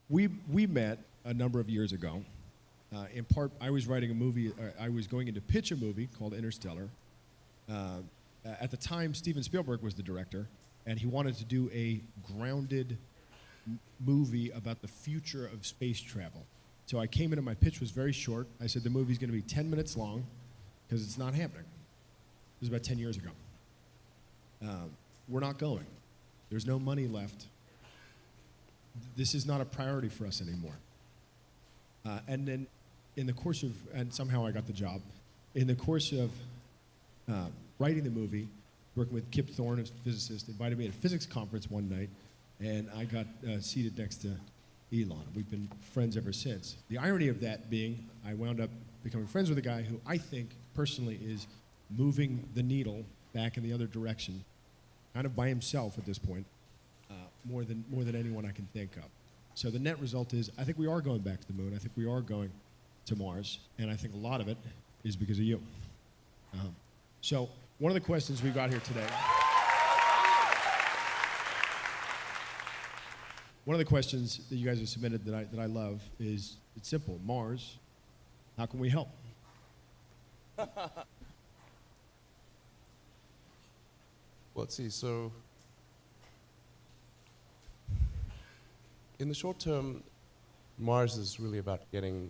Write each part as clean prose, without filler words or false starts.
we met a number of years ago. In part, I was writing a movie. I was going in to pitch a movie called Interstellar. At the time, Steven Spielberg was the director, and he wanted to do a grounded movie about the future of space travel. So I came in and my pitch was very short. I said the movie's going to be 10 minutes long because it's not happening. This was about 10 years ago. We're not going. There's no money left. This is not a priority for us anymore. And then in the course of, and somehow I got the job, in the course of writing the movie, working with Kip Thorne, a physicist, invited me to a physics conference one night, and I got seated next to Elon. We've been friends ever since. The irony of that being, I wound up becoming friends with a guy who I think personally is moving the needle back in the other direction, kind of by himself at this point, more than anyone I can think of. So the net result is, I think we are going back to the moon. I think we are going to Mars, and I think a lot of it is because of you. So one of the questions we've got here today, one of the questions that you guys have submitted that I love is, it's simple. Mars, how can we help? Well, let's see. So, in the short term, Mars is really about getting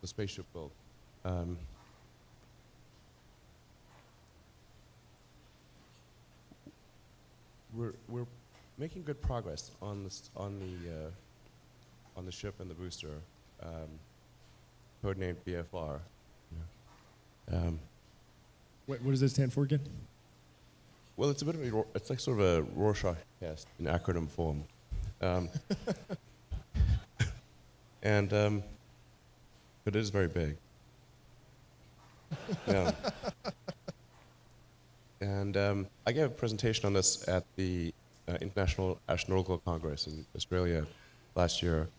the spaceship built. We're making good progress on the ship and the booster, codenamed BFR. What does that stand for again? Well, it's a bit of it's like sort of a Rorschach test in acronym form. But it is very big. Yeah. And I gave a presentation on this at the International Astronautical Congress in Australia last year,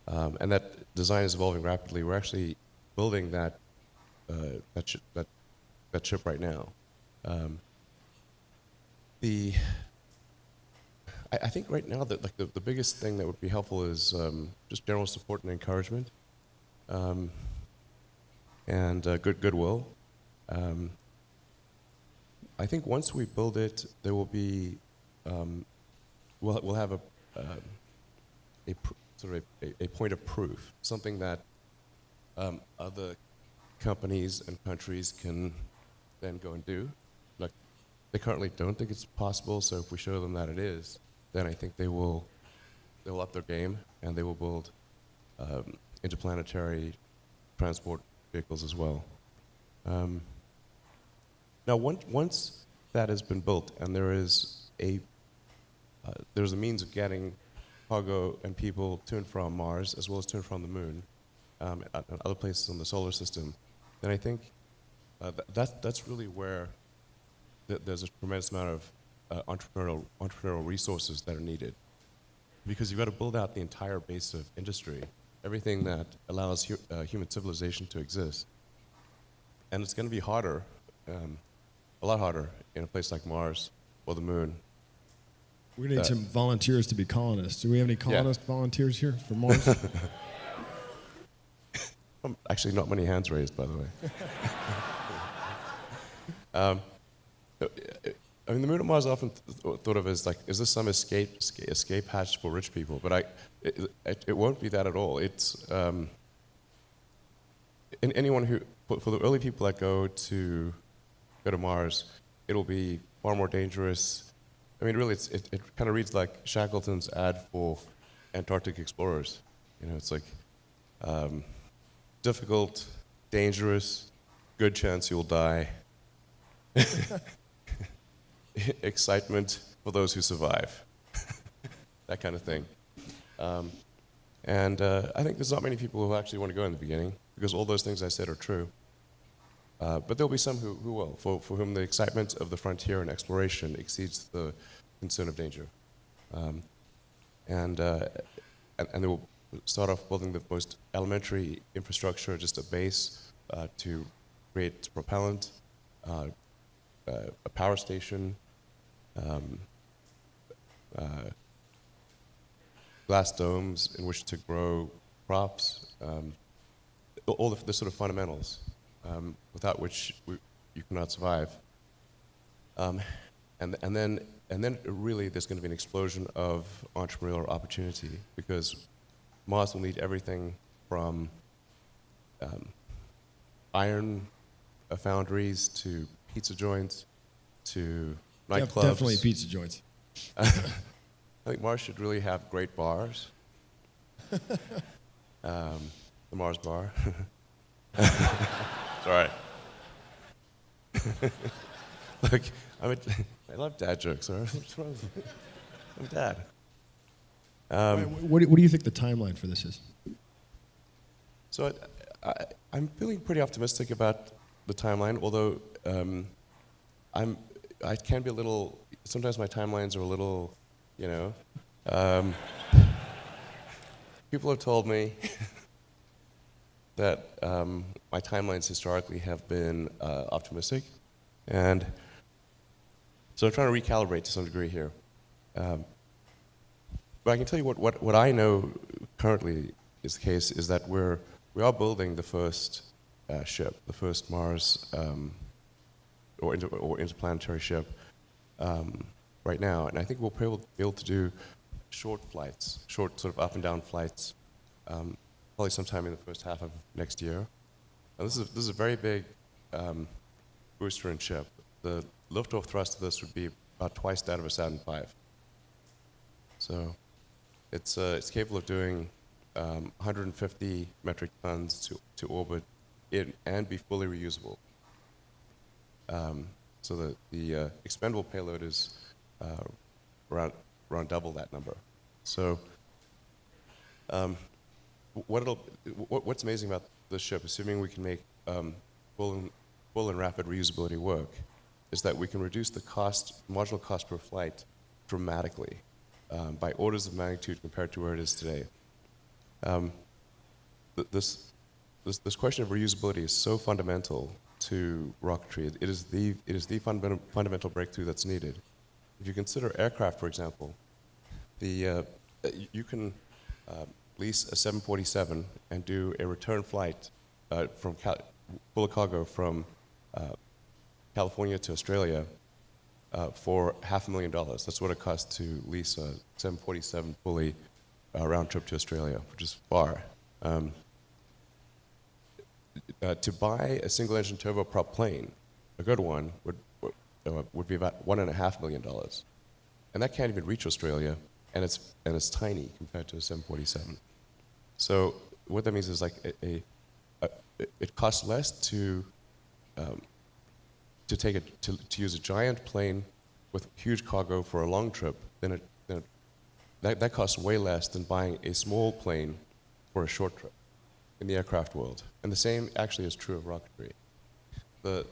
and that design is evolving rapidly. We're actually building that ship right now. I think right now that the biggest thing that would be helpful is just general support and encouragement, and goodwill. I think once we build it, there will be we'll have a point of proof, something that other companies and countries can then go and do. Like, they currently don't think it's possible, so if we show them that it is, then I think they'll up their game and they will build interplanetary transport vehicles as well. Now, once that has been built and there's a means of getting cargo and people to and from Mars as well as to and from the moon, and other places in the solar system, then I think that's really where there's a tremendous amount of entrepreneurial resources that are needed, because you've got to build out the entire base of industry, everything that allows human civilization to exist, and it's going to be harder, a lot harder in a place like Mars or the moon. We're going to need some volunteers to be colonists. Do we have any colonist volunteers here for Mars? Actually, not many hands raised, by the way. I mean, the moon and Mars are often thought of as like, is this some escape hatch for rich people? But it won't be that at all. It's anyone who, for the early people that go to Mars, it'll be far more dangerous. I mean, really, it kind of reads like Shackleton's ad for Antarctic explorers. You know, it's like difficult, dangerous, good chance you'll die. Excitement for those who survive. That kind of thing. I think there's not many people who actually want to go in the beginning, because all those things I said are true. But there'll be some who will, for whom the excitement of the frontier and exploration exceeds the concern of danger. And they will start off building the most elementary infrastructure, just a base to create propellant, a power glass domes in which to grow crops, all the sort of fundamentals without which you cannot survive. And then really there's going to be an explosion of entrepreneurial opportunity, because Mars will need everything from iron foundries to pizza joints to nightclubs. Definitely pizza joints. I think Mars should really have great bars. The Mars bar. It's all right. Look, I love dad jokes. All right? What's wrong with me? I'm dad. What do you think the timeline for this is? So I'm feeling pretty optimistic about the timeline, although I can be a little. Sometimes my timelines are a little, you know. People have told me that my timelines historically have been optimistic, and so I'm trying to recalibrate to some degree here. But I can tell you what I know currently is the case is that we are building the first ship, the first Mars or interplanetary ship right now, and I think we'll be able to do short flights, short sort of up and down flights, probably sometime in the first half of next year. And this is a very big booster and ship. The liftoff thrust of this would be about twice that of a Saturn V. So it's capable of doing 150 metric tons to orbit and be fully reusable. So the expendable payload is around double that number. So what's amazing about this ship, assuming we can make full and rapid reusability work, is that we can reduce the marginal cost per flight dramatically, by orders of magnitude compared to where it is today. This question of reusability is so fundamental to rocketry. It is the fundamental breakthrough that's needed. If you consider aircraft, for example, you can lease a 747 and do a return flight full of cargo from California to Australia for $500,000. That's what it costs to lease a 747 fully round trip to Australia, which is far. To buy a single engine turboprop plane, a good one, would be about $1.5 million. And that can't even reach Australia, and it's tiny compared to a 747. So what that means is like it costs less to use a giant plane with huge cargo for a long trip than that costs way less than buying a small plane for a short trip in the aircraft world. And the same actually is true of rocketry. A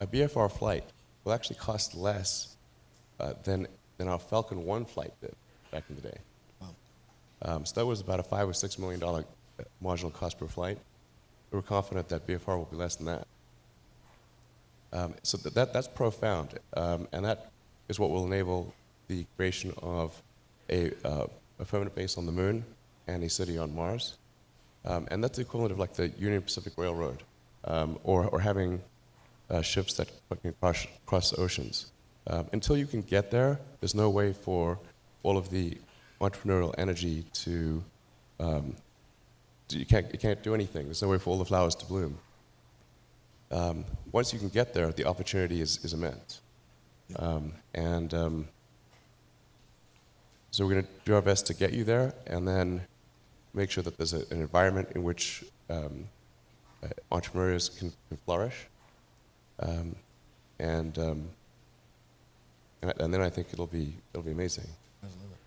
BFR flight will actually cost less than our Falcon 1 flight did back in the day. Wow. So that was about a $5 or $6 million marginal cost per flight. We're confident that BFR will be less than that. So that's profound, and that is what will enable the creation of a permanent base on the moon and a city on Mars. And that's the equivalent of like the Union Pacific Railroad, or having ships that can cross oceans. Until you can get there, there's no way for all of the entrepreneurial energy to, you can't do anything. There's no way for all the flowers to bloom. Once you can get there, the opportunity is immense. So we're going to do our best to get you there, and then make sure that there's an environment in which entrepreneurs can flourish. And then I think it'll be amazing.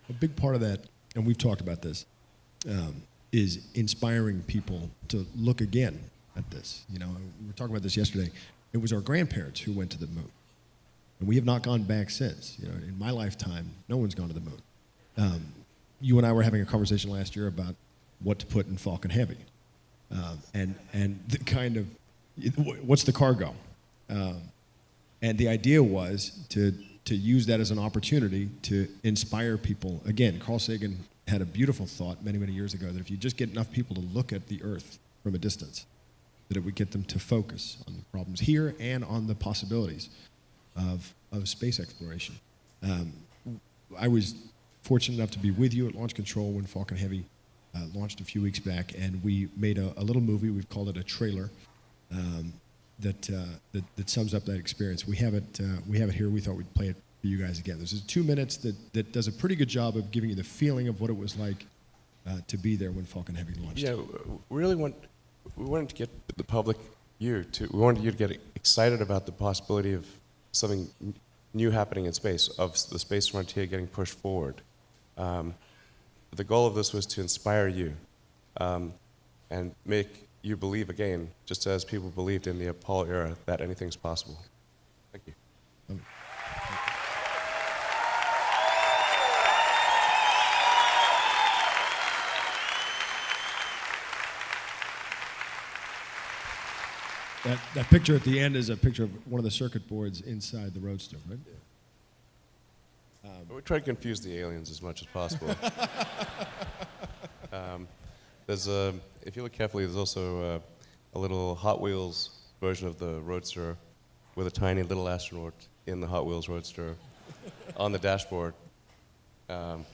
A big part of that, and we've talked about this, is inspiring people to look again at this. You know, we were talking about this yesterday. It was our grandparents who went to the moon, and we have not gone back since. You know, in my lifetime, no one's gone to the moon. You and I were having a conversation last year about what to put in Falcon Heavy, and the kind of what's the cargo, and the idea was to to use that as an opportunity to inspire people. Again, Carl Sagan had a beautiful thought many, many years ago that if you just get enough people to look at the Earth from a distance, that it would get them to focus on the problems here and on the possibilities of space exploration. I was fortunate enough to be with you at Launch Control when Falcon Heavy launched a few weeks back, and we made a little movie. We've called it a trailer that sums up that experience. We have it here. We thought we'd play it for you guys again. This is 2 minutes that does a pretty good job of giving you the feeling of what it was like to be there when Falcon Heavy launched. Yeah, we wanted to get the public, we wanted you to get excited about the possibility of something new happening in space, of the space frontier getting pushed forward. The goal of this was to inspire you and make you believe again, just as people believed in the Apollo era, that anything's possible. Thank you. That picture at the end is a picture of one of the circuit boards inside the Roadster, right? Yeah. We try to confuse the aliens as much as possible. If you look carefully, there's also a little Hot Wheels version of the Roadster with a tiny little astronaut in the Hot Wheels Roadster on the dashboard. That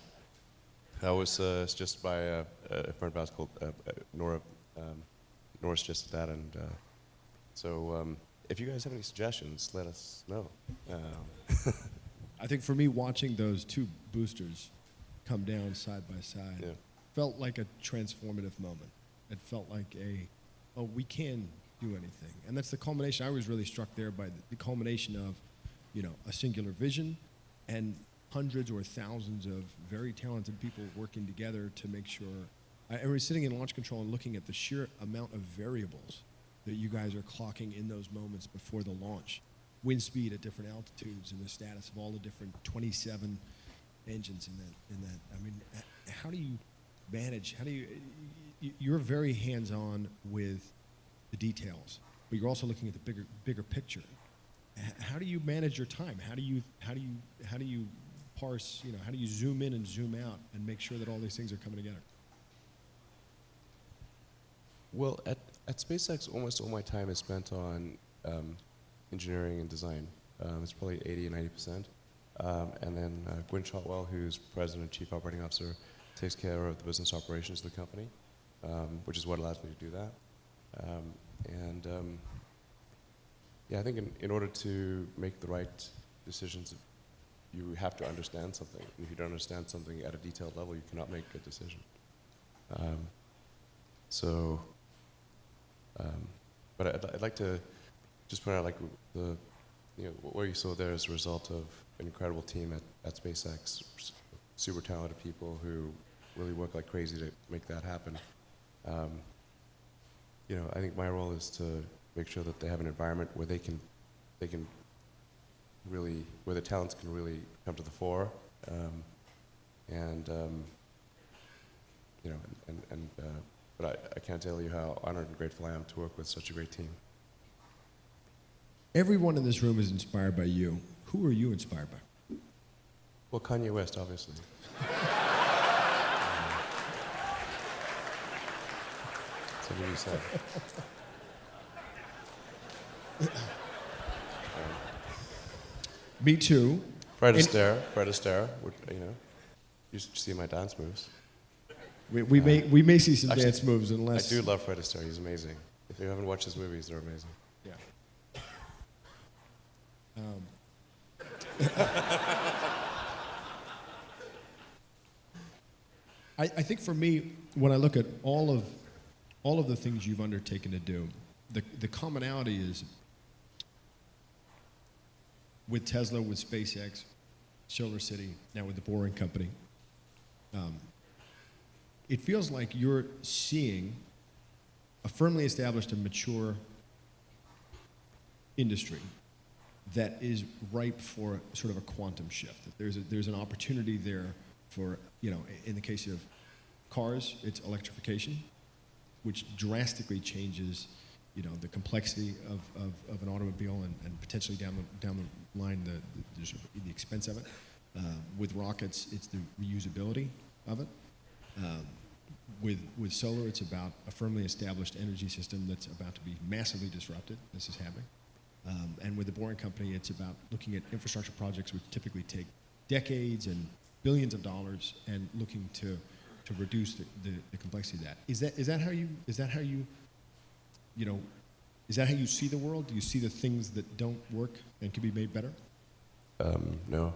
was just by a friend of ours called Nora. Nora suggested that, and so if you guys have any suggestions, let us know. I think for me, watching those two boosters come down side by side felt like a transformative moment. It felt like we can do anything. And that's the culmination. I was really struck there by the culmination of, a singular vision and hundreds or thousands of very talented people working together to make sure. I was sitting in launch control and looking at the sheer amount of variables that you guys are clocking in those moments before the launch. Wind speed at different altitudes and the status of all the different 27 engines in that. I mean, how do you manage, you're very hands-on with the details, but you're also looking at the bigger picture. How do you manage your time? How do you parse, how do you zoom in and zoom out and make sure that all these things are coming together? Well, at SpaceX, almost all my time is spent on engineering and design. It's probably 80 and 90%. And then Gwynn Shotwell, who's president and chief operating officer, takes care of the business operations of the company, which is what allows me to do that. I think in order to make the right decisions, you have to understand something. And if you don't understand something at a detailed level, you cannot make a good decision. But I'd like to just point out, like, what you saw there is a result of an incredible team at SpaceX, super talented people who really work like crazy to make that happen. I think my role is to make sure that they have an environment where they can really, where the talents can really come to the fore, but I can't tell you how honored and grateful I am to work with such a great team. Everyone in this room is inspired by you. Who are you inspired by? Well, Kanye West, obviously. So what do you say? Me too. Fred Astaire, you should see my dance moves. We may see some dance moves unless... I do love Fred Astaire, he's amazing. If you haven't watched his movies, they're amazing. Yeah. I think for me, when I look at all of the things you've undertaken to do, the commonality is with Tesla, with SpaceX, Solar City, now with the Boring Company. It feels like you're seeing a firmly established and mature industry that is ripe for sort of a quantum shift. That there's an opportunity there for, in the case of cars, it's electrification, which drastically changes the complexity of an automobile and potentially down the line the expense of it. With rockets, it's the reusability of it. With solar, it's about a firmly established energy system that's about to be massively disrupted. This is happening. And with the Boring Company, it's about looking at infrastructure projects which typically take decades and billions of dollars, and looking to reduce the complexity of that. Is that how you see the world? Do you see the things that don't work and can be made better? No.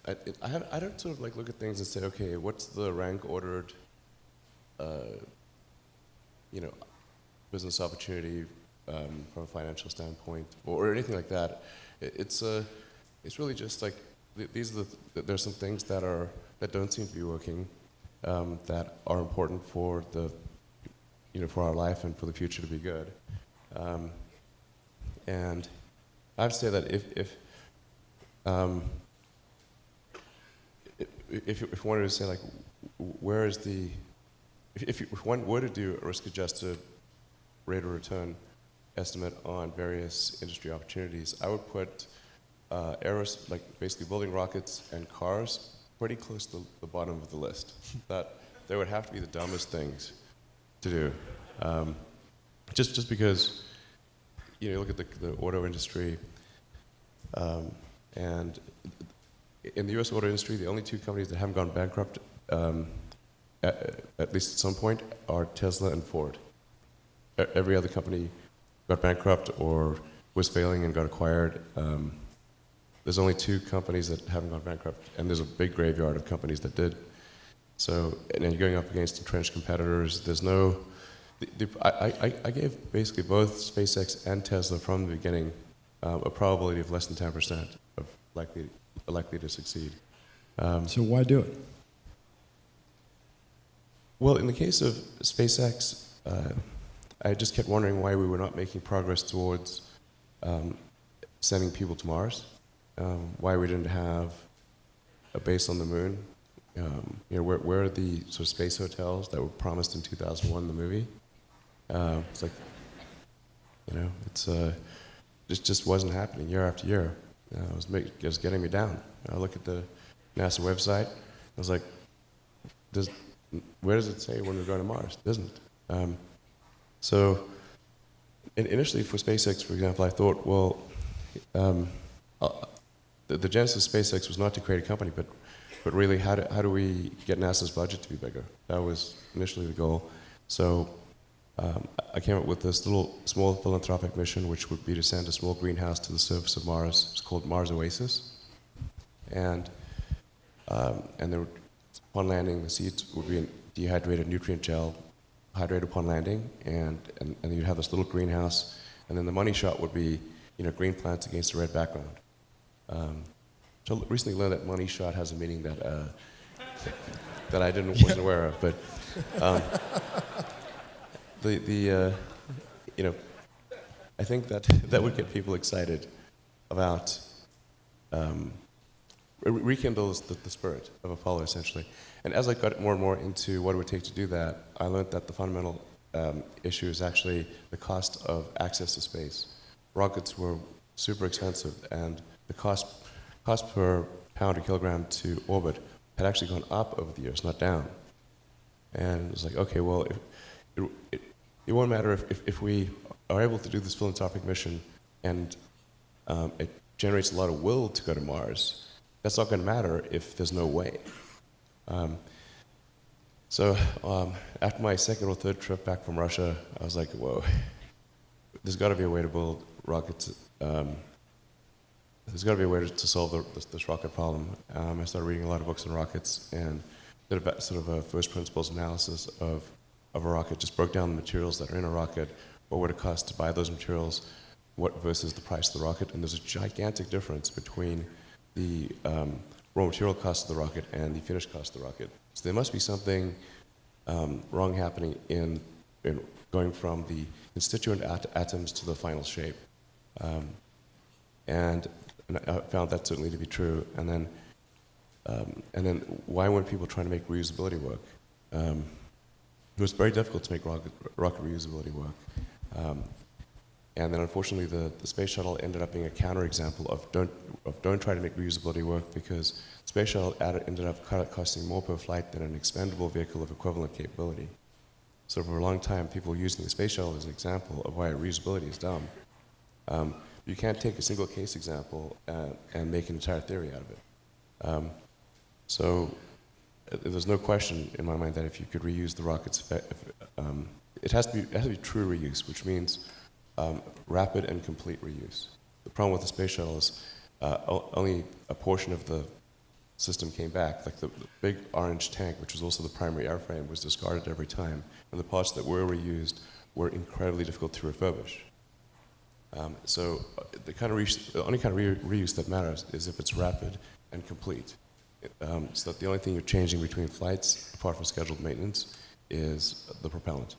I don't sort of like look at things and say, okay, what's the rank ordered, business opportunity from a financial standpoint, or anything like that. It's really just like there's some things that don't seem to be working, that are important for for our life and for the future to be good. And I have to say that if one were to say like, if one were to do a risk-adjusted rate of return estimate on various industry opportunities, I would put basically building rockets and cars pretty close to the bottom of the list. That they would have to be the dumbest things to do, just because you look at the auto industry, and in the U.S. auto industry, the only two companies that haven't gone bankrupt, at least at some point, are Tesla and Ford. Every other company got bankrupt or was failing and got acquired. There's only two companies that haven't gone bankrupt, and there's a big graveyard of companies that did. So, and then you're going up against entrenched competitors. There's no. I gave basically both SpaceX and Tesla from the beginning a probability of less than 10% of likely to succeed. So why do it? Well, in the case of SpaceX, I just kept wondering why we were not making progress towards sending people to Mars, why we didn't have a base on the moon. Where are the sort of space hotels that were promised in 2001, the movie? It's like, it just wasn't happening year after year. It was getting me down. I look at the NASA website. I was like, where does it say when we're going to Mars? It doesn't. So initially for SpaceX, for example, I thought, well, the genesis of SpaceX was not to create a company, but really how do we get NASA's budget to be bigger? That was initially the goal. So I came up with this little small philanthropic mission, which would be to send a small greenhouse to the surface of Mars. It's called Mars Oasis. And upon landing, the seeds would be in dehydrated nutrient gel, hydrated upon landing, and then you'd have this little greenhouse, and then the money shot would be green plants against a red background. So recently learned that money shot has a meaning that that I wasn't aware of, but I think that would get people excited about rekindles the spirit of Apollo, essentially. And as I got more and more into what it would take to do that, I learned that the fundamental issue is actually the cost of access to space. Rockets were super expensive, and the cost per pound or kilogram to orbit had actually gone up over the years, not down. And it was like, okay, well, it won't matter if we are able to do this philanthropic mission and it generates a lot of will to go to Mars. That's not going to matter if there's no way. So after my second or third trip back from Russia, I was like, whoa, there's got to be a way to build rockets. There's got to be a way to solve this rocket problem. I started reading a lot of books on rockets and did a first principles analysis of a rocket, just broke down the materials that are in a rocket, what would it cost to buy those materials, what versus the price of the rocket, and there's a gigantic difference between the raw material cost of the rocket and the finished cost of the rocket. So there must be something wrong happening in going from the constituent atoms to the final shape. And I found that certainly to be true. And then why weren't people trying to make reusability work? it was very difficult to make rocket reusability work. And then unfortunately the space shuttle ended up being a counterexample of don't try to make reusability work, because space shuttle ended up costing more per flight than an expendable vehicle of equivalent capability. So for a long time, people were using the space shuttle as an example of why reusability is dumb. You can't take a single case example and make an entire theory out of it. So there's no question in my mind that if you could reuse the rockets, it has to be true reuse, which means rapid and complete reuse. The problem with the space shuttle is only a portion of the system came back. Like the big orange tank, which was also the primary airframe, was discarded every time, and the parts that were reused were incredibly difficult to refurbish. So the only kind of reuse that matters is if it's rapid and complete. So that the only thing you're changing between flights, apart from scheduled maintenance, is the propellant.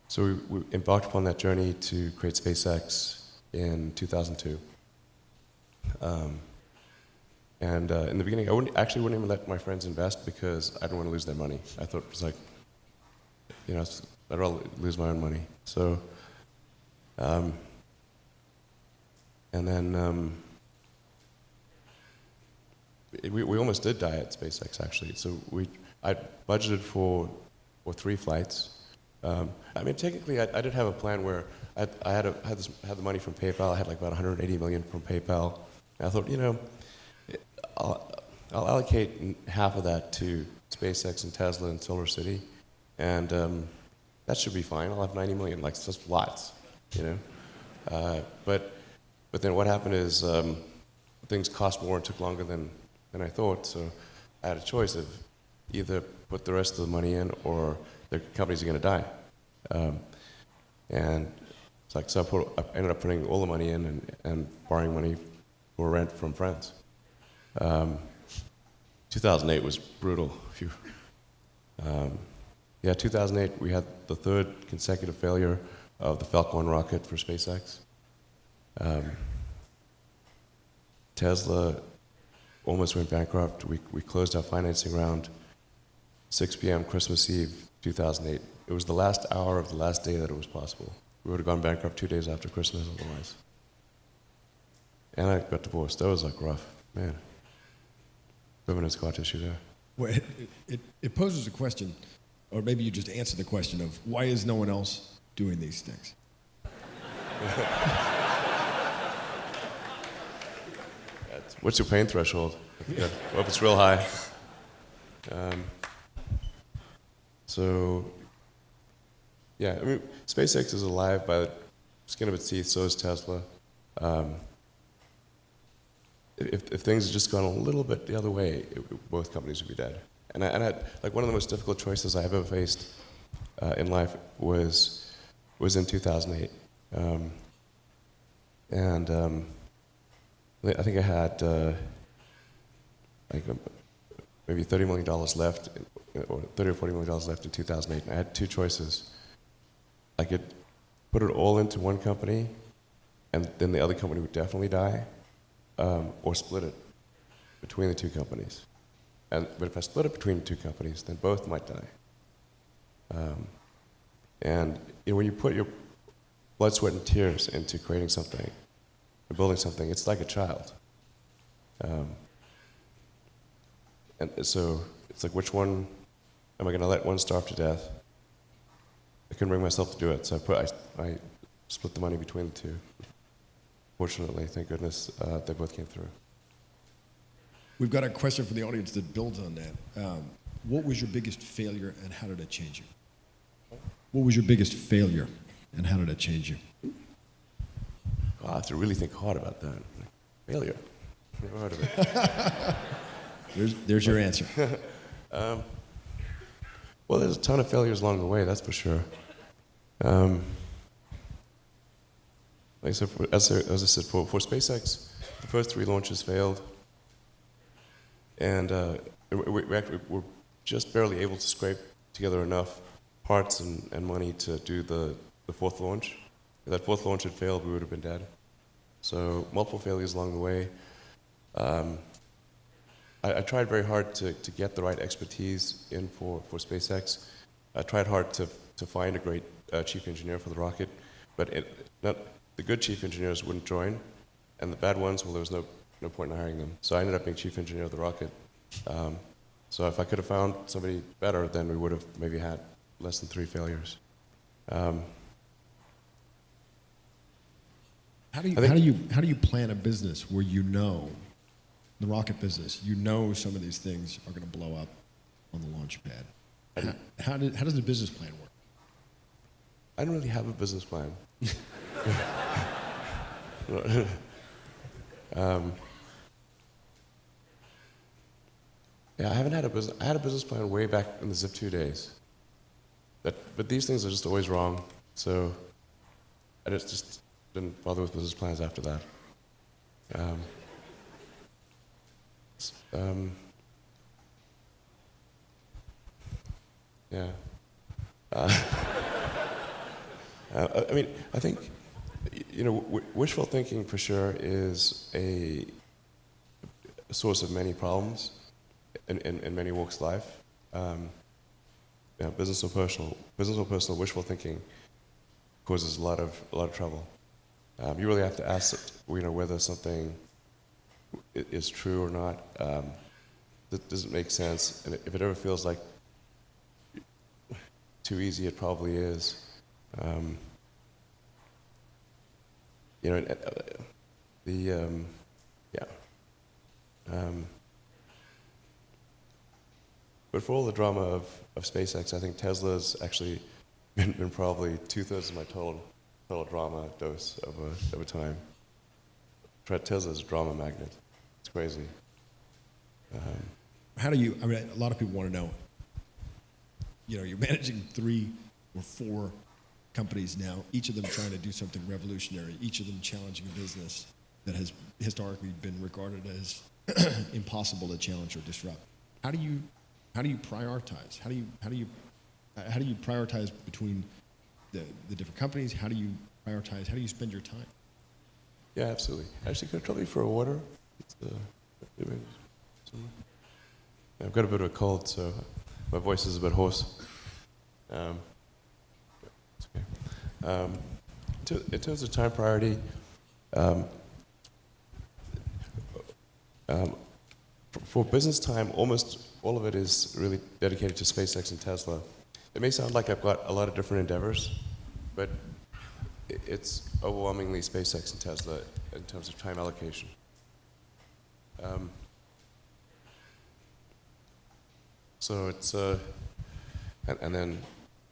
So we embarked upon that journey to create SpaceX in 2002. In the beginning, I wouldn't even let my friends invest because I didn't want to lose their money. I thought it was like, I'd rather lose my own money. So, and then we almost did die at SpaceX actually. So I budgeted for 3 flights. I mean, technically, I did have a plan where I had the money from PayPal. I had like about 180 million from PayPal. And I thought, I'll allocate half of that to SpaceX and Tesla and Solar City, and that should be fine. I'll have 90 million, like just lots, But then what happened is things cost more and took longer than I thought. So I had a choice of either put the rest of the money in or the companies are going to die. And it's like, so I ended up putting all the money in and borrowing money for rent from friends. 2008 was brutal. 2008, we had the 3rd consecutive failure of the Falcon 1 rocket for SpaceX. Tesla almost went bankrupt. We closed our financing round 6 p.m. Christmas Eve, 2008. It was the last hour of the last day that it was possible. We would have gone bankrupt 2 days after Christmas otherwise. And I got divorced. That was like rough, man. Women and scar tissue there. Well, it poses a question, or maybe you just answer the question of why is no one else doing these things? What's your pain threshold? Well, if it's real high. Yeah, I mean, SpaceX is alive by the skin of its teeth, so is Tesla. If things had just gone a little bit the other way, both companies would be dead. And I had, like, one of the most difficult choices I've ever faced in life was in 2008. I think I had maybe $30 million left, or $30 or $40 million left in 2008. And I had 2 choices. I could put it all into one company, and then the other company would definitely die, or split it between the 2 companies. But if I split it between the 2 companies, then both might die. And when you put your blood, sweat, and tears into creating something, or building something, it's like a child. And so it's like, which one am I going to let one starve to death? I couldn't bring myself to do it, so I split the money between the 2. Fortunately, thank goodness, they both came through. We've got a question from the audience that builds on that. What was your biggest failure and how did it change you? What was your biggest failure and how did it change you? Well, I have to really think hard about that. Failure. Never heard of it. There's your answer. Well, there's a ton of failures along the way, that's for sure. Like I said, as I said, for SpaceX, the first 3 launches failed. And we actually were just barely able to scrape together enough parts and money to do the 4th launch. If that 4th launch had failed, we would have been dead. So multiple failures along the way. I tried very hard to get the right expertise in for SpaceX. I tried hard to find a great chief engineer for the rocket, but the good chief engineers wouldn't join, and the bad ones, well, there was no point in hiring them. So I ended up being chief engineer of the rocket. So if I could have found somebody better, then we would have maybe had less than 3 failures. How do you plan a business where you know, the rocket business, you know some of these things are going to blow up on the launch pad? How does the business plan work? I don't really have a business plan. Yeah, I haven't had a business. I had a business plan way back in the Zip2 days. But these things are just always wrong. So I just didn't bother with business plans after that. Yeah. I mean, I think, you know, wishful thinking for sure is a source of many problems in many walks of life. Yeah, business or personal, wishful thinking causes a lot of trouble. You really have to ask, you know, whether something is true or not. That doesn't make sense, and if it ever feels like too easy, it probably is. You know, yeah. But for all the drama of SpaceX, I think Tesla's actually been probably 2/3 of my total drama dose over time. Tesla's a drama magnet. It's crazy. How do you? I mean, a lot of people want to know. You know, you're managing 3 or 4 companies now, each of them trying to do something revolutionary, each of them challenging a business that has historically been regarded as impossible to challenge or disrupt. How do you prioritize? How do you prioritize between the different companies? How do you prioritize? How do you spend your time? Yeah, absolutely. Actually, could I trouble you for a water? I've got a bit of a cold, so my voice is a bit hoarse. It's okay. In terms of time priority, for business time, almost all of it is really dedicated to SpaceX and Tesla. It may sound like I've got a lot of different endeavors, but it's overwhelmingly SpaceX and Tesla in terms of time allocation. So it's, and then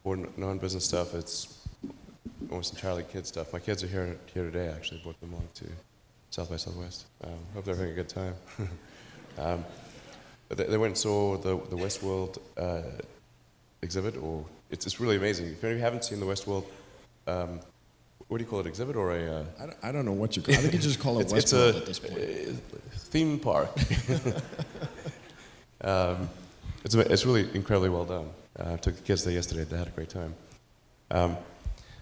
for non-business stuff, it's almost entirely kid stuff. My kids are here today, actually. Brought them along to South by Southwest. Hope they're having a good time. But they went and saw the Westworld exhibit, or it's really amazing. If you haven't seen the Westworld, what do you call it, exhibit or a? I don't know what you call it. I think you just call it Westworld at this point. Theme park. It's really incredibly well done. I took the kids there yesterday. They had a great time. But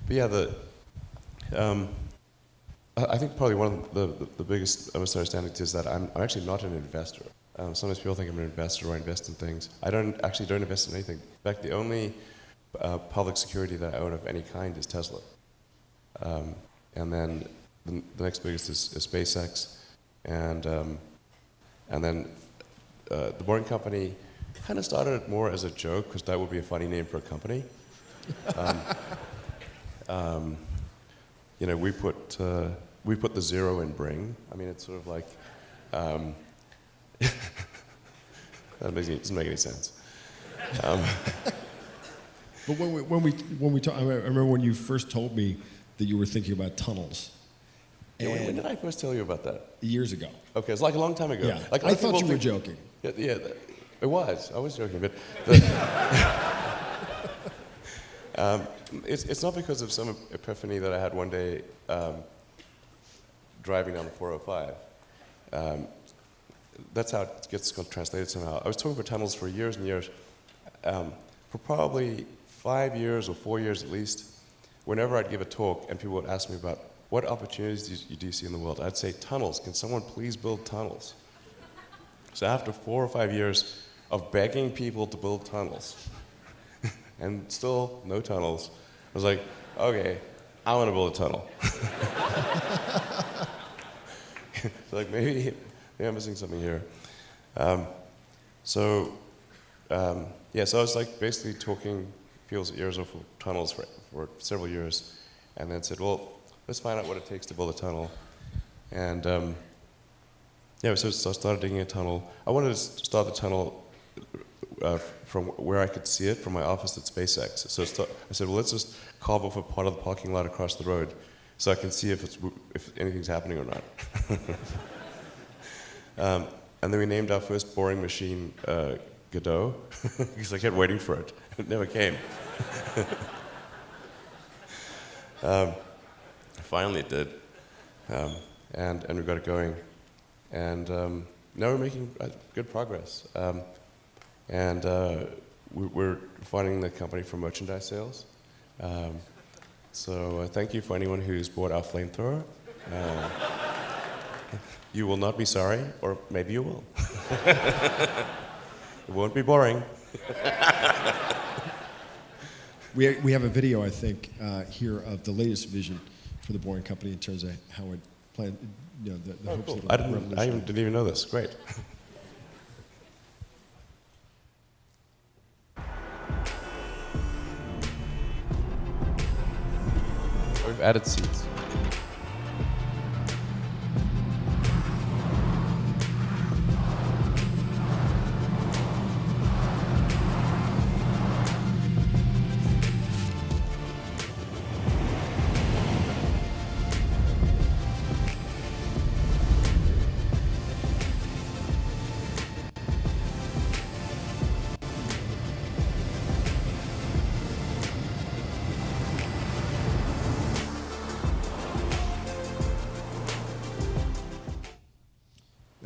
yeah, I think probably one of the biggest misunderstandings is that I'm actually not an investor. Sometimes people think I'm an investor or I invest in things. I don't invest in anything. In fact, the only public security that I own of any kind is Tesla. And then the next biggest is SpaceX. And then the Boring Company kind of started more as a joke, because that would be a funny name for a company. You know, we put the 0 in bring. I mean, it's sort of like, that doesn't make any sense. But when we talk, I remember when you first told me that you were thinking about tunnels. Yeah, when did I first tell you about that? Years ago. Okay, it's like a long time ago. Yeah, like, I thought you were joking. Yeah, it was. I was joking, but it's not because of some epiphany that I had one day driving down the 405. That's how it gets translated somehow. I was talking about tunnels for years and years. For probably 5 years or 4 years at least, whenever I'd give a talk and people would ask me about what opportunities do you see in the world, I'd say tunnels. Can someone please build tunnels? So after 4 or 5 years of begging people to build tunnels, and still no tunnels, I was like, okay, I want to build a tunnel. So like maybe I'm missing something here. Yeah, so I was like basically talking people's ears off for tunnels for several years, and then said, well, let's find out what it takes to build a tunnel. And yeah, so I started digging a tunnel. I wanted to start the tunnel from where I could see it from my office at SpaceX. So I said, well, let's just carve off a part of the parking lot across the road so I can see if anything's happening or not. And then we named our first boring machine Godot, because I kept waiting for it. It never came. Finally it did. And we got it going. And now we're making good progress. We're funding the company for merchandise sales. So thank you for anyone who's bought our flamethrower. You will not be sorry, or maybe you will. It won't be boring. We have a video, I think, here of the latest vision for the Boring Company in terms of how it planned, you know, the hopes Cool. that it'll I didn't even know this. Great. We've added seats.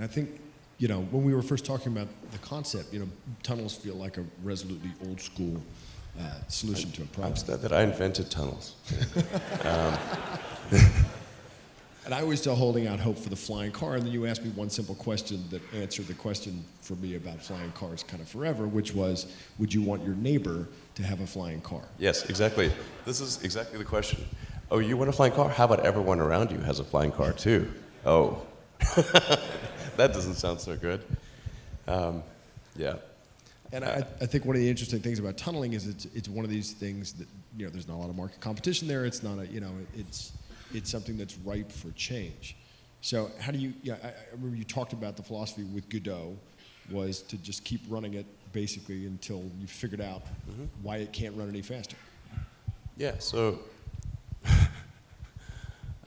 I think, you know, when we were first talking about the concept, you know, tunnels feel like a resolutely old school solution to a problem. I'm sad that I invented tunnels. And I always tell holding out hope for the flying car, and then you asked me one simple question that answered the question for me about flying cars kind of forever, which was, would you want your neighbor to have a flying car? Yes, exactly. This is exactly the question. Oh, you want a flying car? How about everyone around you has a flying car too? Oh. That doesn't sound so good. Yeah. And I think one of the interesting things about tunneling is it's one of these things that, you know, there's not a lot of market competition there. It's not a, you know, it's something that's ripe for change. So how do you, yeah, I remember you talked about the philosophy with Godot was to just keep running it basically until you figured out why it can't run any faster. Yeah, so,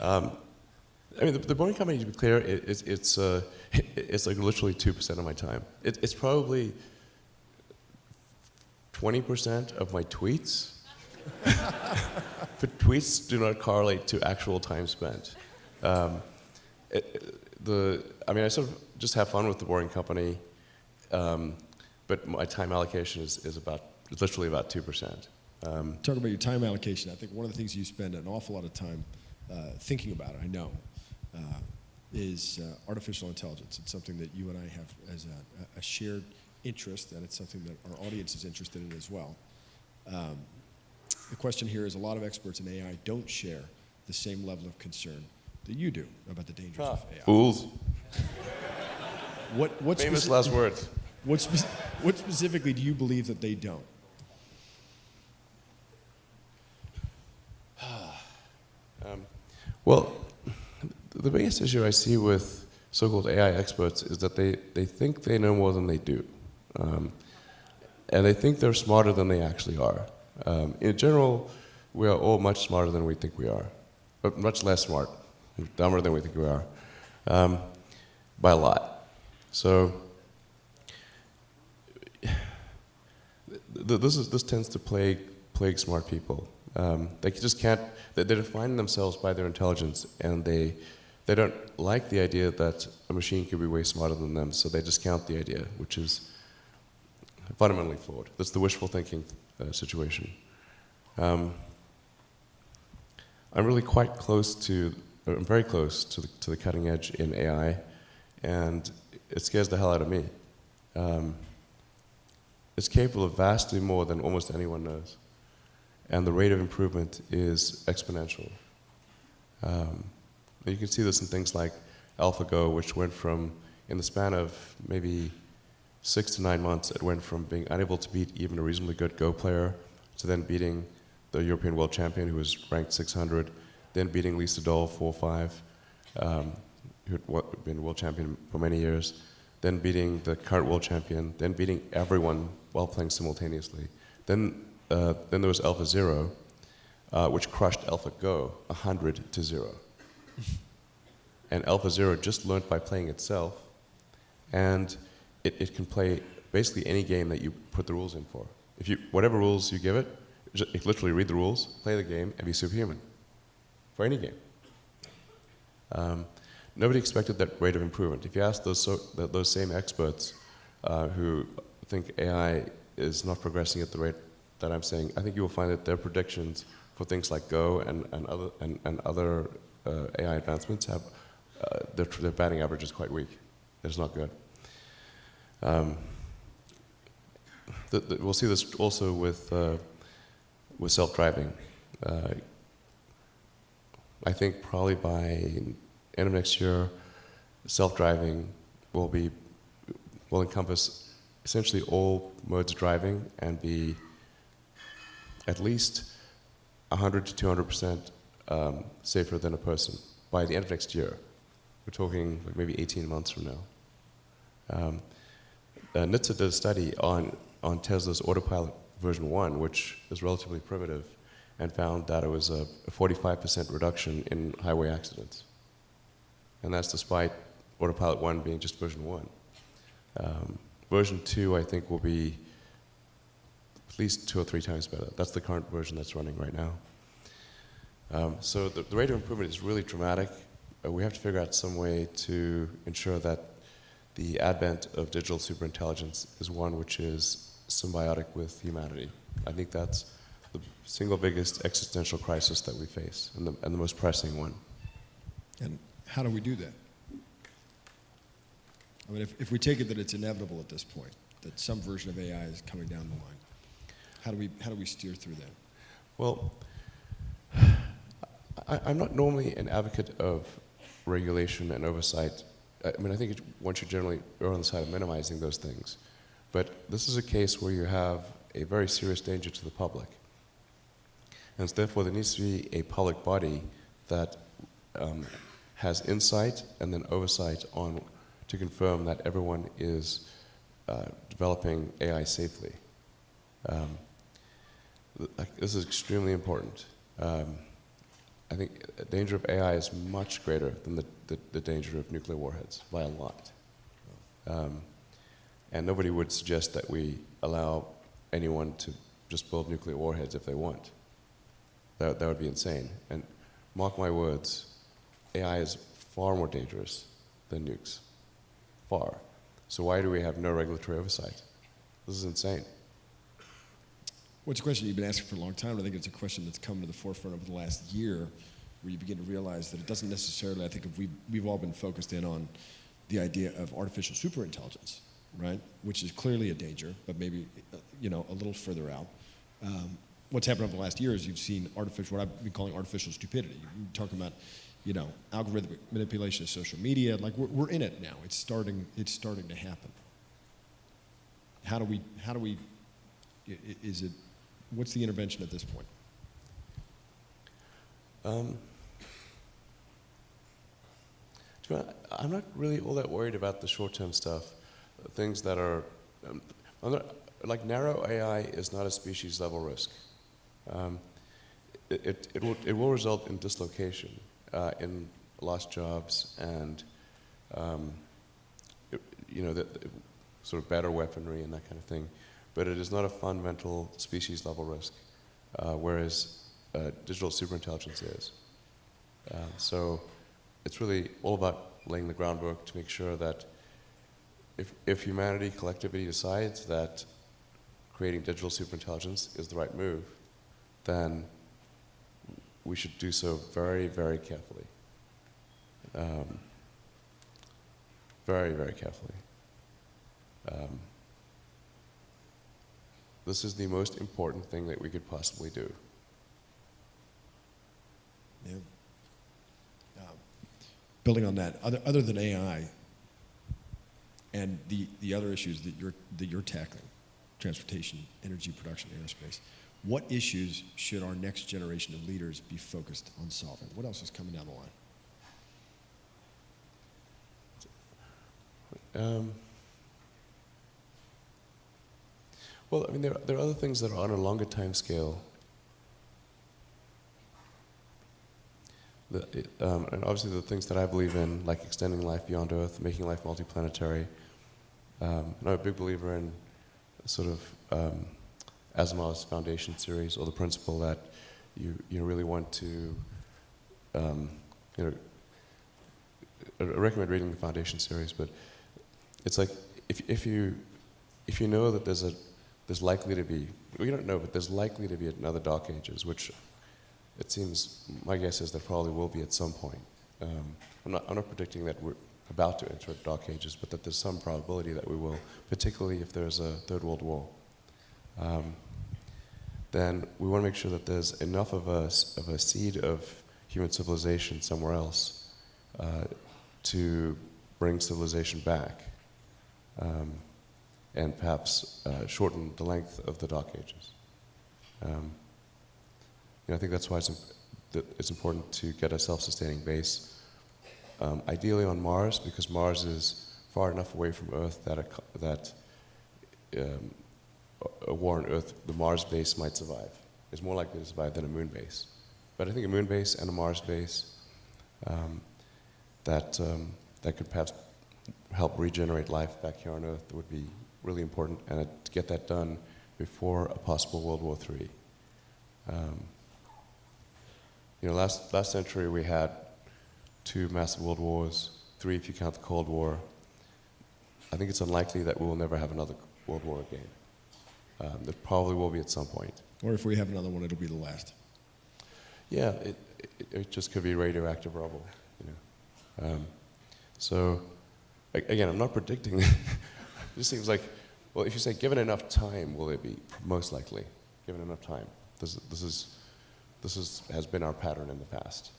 I mean, the Boring Company, to be clear, it's like literally 2% of my time. It's probably 20% of my tweets. But tweets do not correlate to actual time spent. I mean, I sort of just have fun with the Boring Company, but my time allocation is literally about 2%. Talk about your time allocation. I think one of the things you spend an awful lot of time thinking about, I know, is artificial intelligence. It's something that you and I have as a shared interest, and it's something that our audience is interested in as well. The question here is a lot of experts in AI don't share the same level of concern that you do about the dangers of AI. Fools. What Famous last words. What specifically do you believe that they don't? Well, the biggest issue I see with so-called AI experts is that they think they know more than they do. And they think they're smarter than they actually are. In general, we are all much smarter than we think we are, but much less smart, dumber than we think we are, by a lot. So this tends to plague smart people. They just can't. They define themselves by their intelligence, and they don't like the idea that a machine could be way smarter than them. So they discount the idea, which is fundamentally flawed. That's the wishful thinking situation. I'm really quite close to. I'm very close to the cutting edge in AI, and it scares the hell out of me. It's capable of vastly more than almost anyone knows. And the rate of improvement is exponential. You can see this in things like AlphaGo, which went from, in the span of maybe 6 to 9 months, it went from being unable to beat even a reasonably good Go player to then beating the European world champion, who was ranked 600, then beating Lisa Doll 4-5, who had been world champion for many years, then beating the current world champion, then beating everyone while playing simultaneously. Then there was AlphaZero, which crushed AlphaGo 100-0. And AlphaZero just learned by playing itself, and it can play basically any game that you put the rules in for. Whatever rules you give it, it literally read the rules, play the game, and be superhuman for any game. Nobody expected that rate of improvement. If you ask those same experts who think AI is not progressing at the rate that I'm saying, I think you will find that their predictions for things like Go and other AI advancements have their batting average is quite weak. It's not good. We'll see this also with self-driving. I think probably by end of next year, self-driving will encompass essentially all modes of driving and be at least 100 to 200% safer than a person by the end of next year. We're talking like maybe 18 months from now. NHTSA did a study on Tesla's Autopilot version 1, which is relatively primitive, and found that it was a 45% reduction in highway accidents. And that's despite Autopilot 1 being just version 1. Version 2, I think, will be at least 2 or 3 times better. That's the current version that's running right now. So the rate of improvement is really dramatic. We have to figure out some way to ensure that the advent of digital superintelligence is one which is symbiotic with humanity. I think that's the single biggest existential crisis that we face, and the most pressing one. And how do we do that? I mean, if we take it that it's inevitable at this point, that some version of AI is coming down the line, how do we steer through that? Well, I'm not normally an advocate of regulation and oversight. I mean, I think one should generally err on the side of minimizing those things. But this is a case where you have a very serious danger to the public. And so therefore, there needs to be a public body that has insight and then oversight to confirm that everyone is developing AI safely. This is extremely important. I think the danger of AI is much greater than the danger of nuclear warheads by a lot. And nobody would suggest that we allow anyone to just build nuclear warheads if they want. That would be insane. And mark my words, AI is far more dangerous than nukes. Far. So why do we have no regulatory oversight? This is insane. Well, it's a question you've been asking for a long time. I think it's a question that's come to the forefront over the last year, where you begin to realize that it doesn't necessarily, I think we've all been focused in on the idea of artificial superintelligence, right? Which is clearly a danger, but maybe a little further out. What's happened over the last year is you've seen what I've been calling artificial stupidity. You're talking about, algorithmic manipulation of social media. Like we're in it now. It's starting to happen. How do we? What's the intervention at this point? I'm not really all that worried about the short-term stuff. Things that are, like narrow AI is not a species-level risk. It will result in dislocation, in lost jobs, and sort of better weaponry and that kind of thing. But it is not a fundamental species-level risk, whereas digital superintelligence is. So it's really all about laying the groundwork to make sure that if humanity collectively decides that creating digital superintelligence is the right move, then we should do so very, very carefully. very, very carefully. This is the most important thing that we could possibly do. Yeah. Building on that, other than AI and the other issues that you're tackling, transportation, energy production, aerospace, what issues should our next generation of leaders be focused on solving? What else is coming down the line? Well, I mean, there are other things that are on a longer time scale. And obviously the things that I believe in, like extending life beyond Earth, making life multiplanetary. I'm a big believer in sort of Asimov's Foundation series, or the principle that you really want to, I recommend reading the Foundation series, but it's like if you know that there's likely to be, we don't know, but there's likely to be another Dark Ages, which it seems, my guess is there probably will be at some point. I'm not predicting that we're about to enter Dark Ages, but that there's some probability that we will, particularly if there's a Third World War. Then we want to make sure that there's enough of a seed of human civilization somewhere else to bring civilization back, and perhaps shorten the length of the Dark Ages. I think that's why it's important to get a self-sustaining base, ideally on Mars, because Mars is far enough away from Earth that a war on Earth, the Mars base might survive. It's more likely to survive than a moon base. But I think a moon base and a Mars base that could perhaps help regenerate life back here on Earth would be really important, and to get that done before a possible World War III. Last century we had 2 massive world wars, 3 if you count the Cold War. I think it's unlikely that we will never have another world war again. There probably will be at some point. Or if we have another one, it'll be the last. Yeah, it just could be radioactive rubble. So, again, I'm not predicting. It just seems like, well, if you say given enough time, will it be? Most likely, given enough time. This has been our pattern in the past.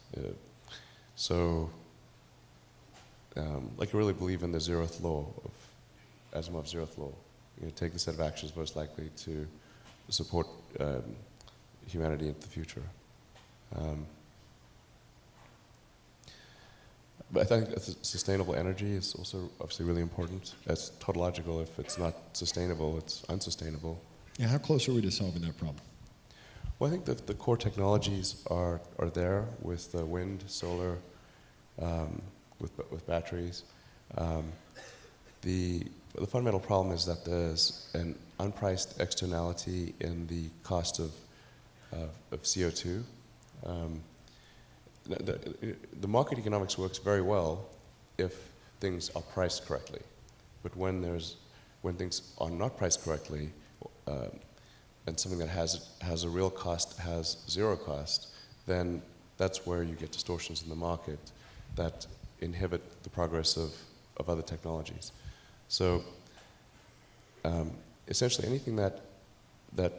Like I really believe in the zeroth law of Asimov's zeroth law. Take the set of actions most likely to support humanity into the future. But I think sustainable energy is also obviously really important. It's tautological. If it's not sustainable, it's unsustainable. Yeah, how close are we to solving that problem? Well, I think that the core technologies are there with wind, solar, with batteries. The fundamental problem is that there's an unpriced externality in the cost of CO2. The market economics works very well if things are priced correctly, but when things are not priced correctly, and something that has a real cost has zero cost, then that's where you get distortions in the market that inhibit the progress of other technologies. So essentially anything that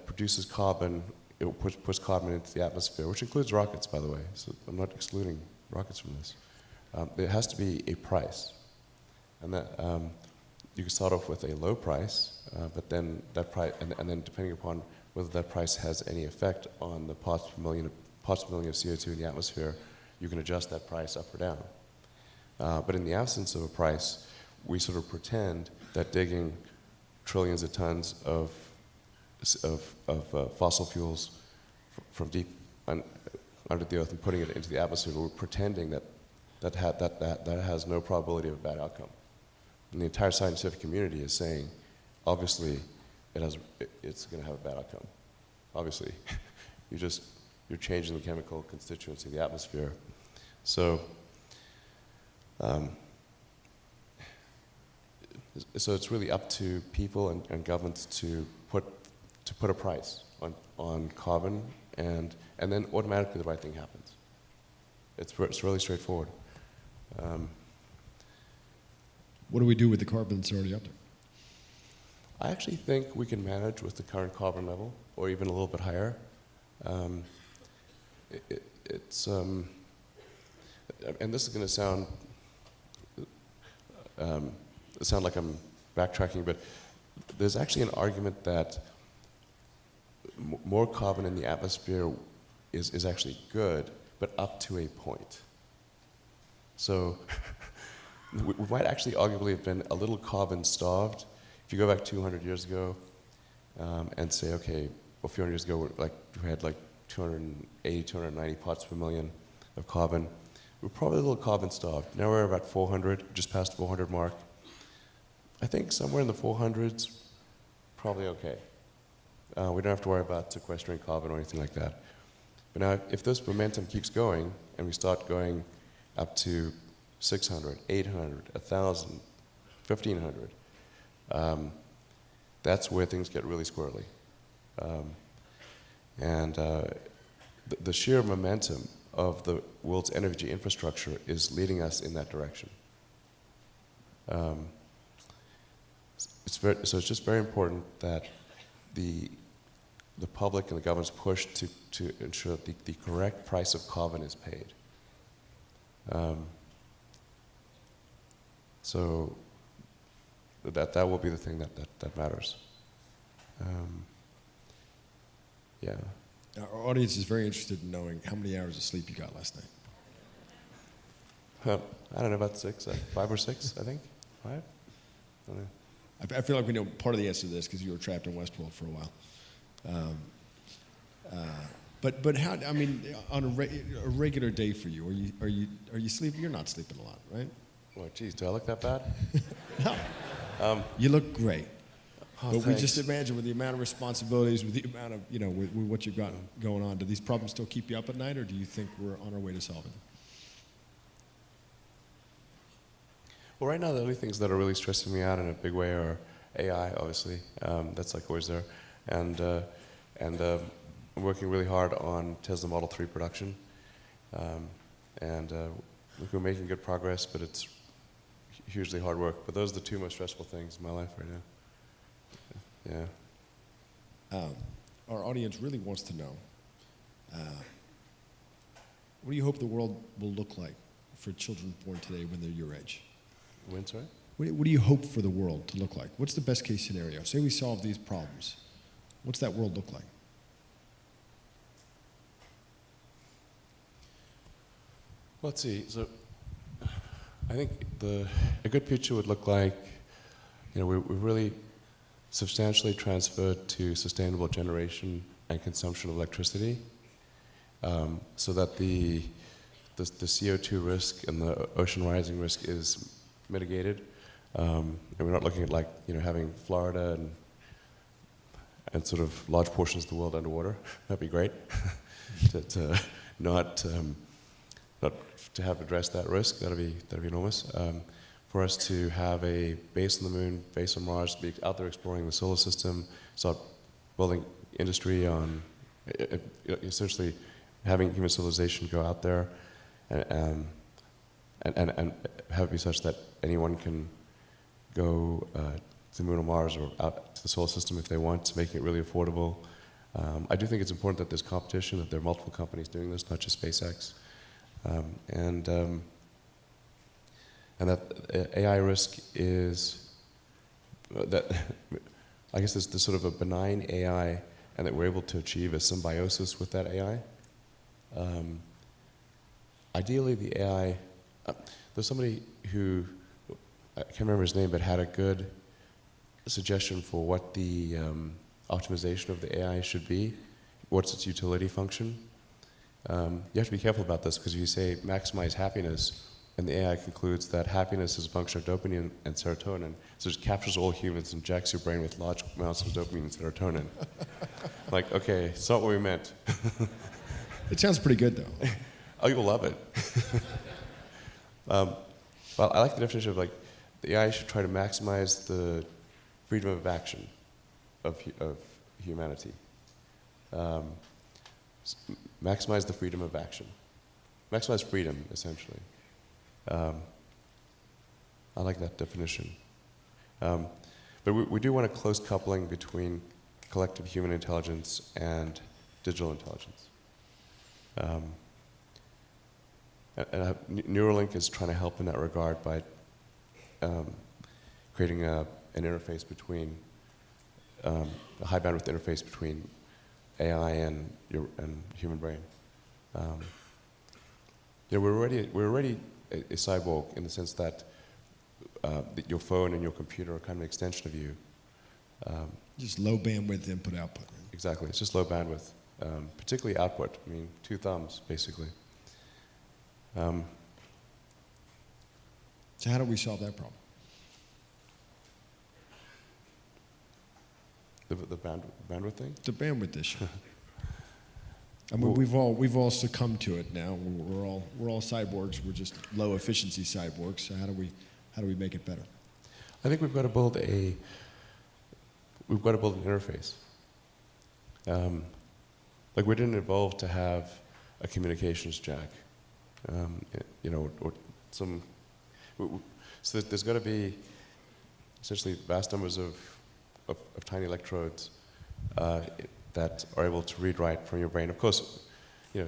produces carbon, it puts carbon into the atmosphere, which includes rockets, by the way. So I'm not excluding rockets from this. There has to be a price, and that you can start off with a low price, but then that price, and then depending upon whether that price has any effect on the parts per million of CO2 in the atmosphere, you can adjust that price up or down. But in the absence of a price, we sort of pretend that digging trillions of tons of fossil fuels from deep under the earth and putting it into the atmosphere, we're pretending that has no probability of a bad outcome. And the entire scientific community is saying, obviously, it's going to have a bad outcome. Obviously, you're changing the chemical constituency of the atmosphere. So, so it's really up to people and governments to put a price on carbon, and then automatically the right thing happens. It's really straightforward. What do we do with the carbon that's already up there? I actually think we can manage with the current carbon level, or even a little bit higher. And this is going to sound like I'm backtracking, but there's actually an argument that more carbon in the atmosphere is actually good, but up to a point. So we might actually arguably have been a little carbon starved. If you go back 200 years ago and say, okay, well, a few hundred years ago, we had like 280, 290 parts per million of carbon. We're probably a little carbon starved. Now we're about 400, just past 400 mark. I think somewhere in the 400s, probably okay. We don't have to worry about sequestering carbon or anything like that. But now, if this momentum keeps going, and we start going up to 600, 800, 1,000, 1,500, that's where things get really squirrely. The sheer momentum of the world's energy infrastructure is leading us in that direction. So it's just very important that the public and the government's push to ensure that the correct price of carbon is paid. So that will be the thing that matters. Yeah. Our audience is very interested in knowing how many hours of sleep you got last night. I don't know, about 5 or 6, I think. 5? I don't know. I feel like we know part of the answer to this because you were trapped in Westworld for a while. But how? I mean, on a regular day for you, are you sleeping? You're not sleeping a lot, right? Well, geez, do I look that bad? No. You look great. Oh, but thanks. we just imagine with the amount of responsibilities, with the amount of with what you've got going on, do these problems still keep you up at night, or do you think we're on our way to solving them? Well, right now, the only things that are really stressing me out in a big way are AI, obviously. That's like always there. And I'm working really hard on Tesla Model 3 production. We're making good progress, but it's hugely hard work. But those are the two most stressful things in my life right now. Yeah. Our audience really wants to know, what do you hope the world will look like for children born today when they're your age? When, sorry? What do you hope for the world to look like? What's the best case scenario? Say we solve these problems. What's that world look like? Let's see. So I think a good picture would look like, we really substantially transferred to sustainable generation and consumption of electricity, so that the CO2 risk and the ocean rising risk is mitigated, and we're not looking at having Florida and sort of large portions of the world underwater. That'd be great. to not to have addressed that risk. That'd be enormous. For us to have a base on the moon, base on Mars, be out there exploring the solar system, start building industry on, essentially having human civilization go out there, and have it be such that anyone can go to the moon or Mars or out to the solar system if they want, making it really affordable. I do think it's important that there's competition, that there are multiple companies doing this, not just SpaceX, and that AI risk is that I guess there's sort of a benign AI, and that we're able to achieve a symbiosis with that AI. Ideally, the AI, there's somebody who, I can't remember his name, but had a good suggestion for what the optimization of the AI should be. What's its utility function? You have to be careful about this, because if you say maximize happiness, and the AI concludes that happiness is a function of dopamine and serotonin, so it captures all humans and jacks your brain with large amounts of dopamine and serotonin. Like, okay, it's not what we meant. It sounds pretty good, though. Oh, you'll love it. Well, I like the definition of the AI should try to maximize the freedom of action of humanity. Maximize the freedom of action. Maximize freedom, essentially. I I like that definition. But we do want a close coupling between collective human intelligence and digital intelligence. Neuralink is trying to help in that regard by creating an interface between, a high bandwidth interface between AI and human brain. We're already a cyborg in the sense that your phone and your computer are kind of an extension of you. Just low bandwidth input output. Exactly, it's just low bandwidth, particularly output. I mean, 2 thumbs, basically. So how do we solve that problem? The bandwidth thing? The bandwidth issue. I mean, we've all succumbed to it now. We're all cyborgs. We're just low efficiency cyborgs. So how do we make it better? I think we've got to build an interface. Like we didn't evolve to have a communications jack, or some. So there's got to be essentially vast numbers of tiny electrodes that are able to read write from your brain. Of course,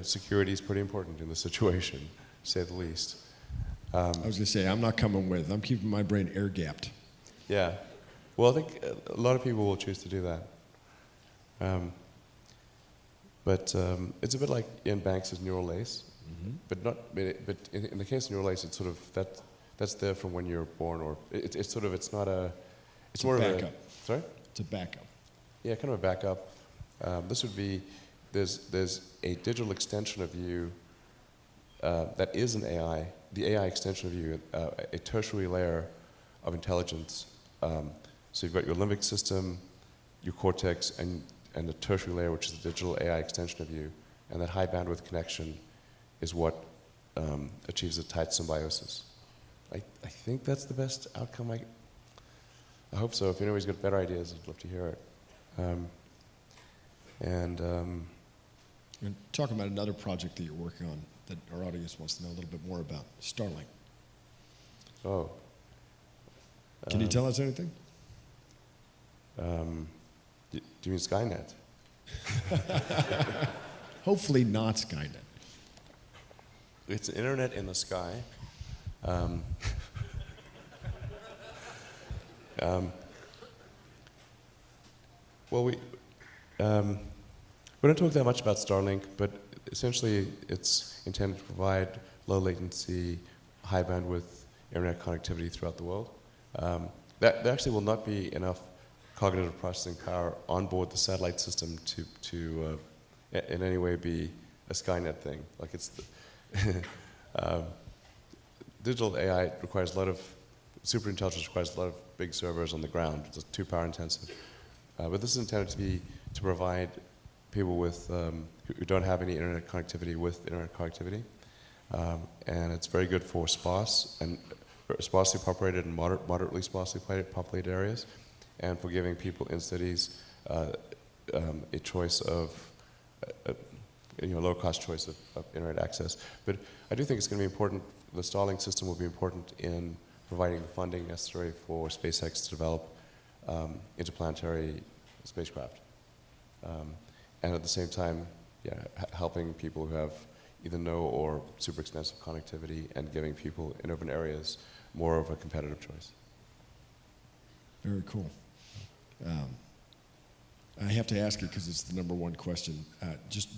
security is pretty important in this situation, to say the least. I was going to say, I'm not coming with. I'm keeping my brain air-gapped. Yeah. Well, I think a lot of people will choose to do that. But it's a bit like Ian Banks' neural lace, but in the case of neural lace, it's sort of that's there from when you're born, or it's more of a backup. Sorry? It's a backup. Yeah, kind of a backup. This would be there's a digital extension of you that is an AI, the AI extension of you, a tertiary layer of intelligence. So you've got your limbic system, your cortex, and the tertiary layer, which is the digital AI extension of you. And that high bandwidth connection is what achieves a tight symbiosis. I think that's the best outcome. I hope so. If anybody's got better ideas, I'd love to hear it. And talking about another project that you're working on that our audience wants to know a little bit more about, Starlink. Oh. Can you tell us anything? Do you mean Skynet? Hopefully not Skynet. It's an internet in the sky. Well, we don't talk that much about Starlink, but essentially it's intended to provide low latency, high bandwidth internet connectivity throughout the world. There actually will not be enough cognitive processing power on board the satellite system to in any way be a Skynet thing. Like digital AI requires a lot of, superintelligence requires a lot of big servers on the ground. It's too power intensive. But this is intended to provide people with who don't have any internet connectivity with internet connectivity, and it's very good for sparse and sparsely populated and moderately sparsely populated areas, and for giving people in cities a choice of low-cost choice of internet access. But I do think it's going to be important. The Starlink system will be important in providing the funding necessary for SpaceX to develop interplanetary spacecraft, and at the same time, helping people who have either no or super expensive connectivity, and giving people in urban areas more of a competitive choice. Very cool. I have to ask it because it's the #1 question. Just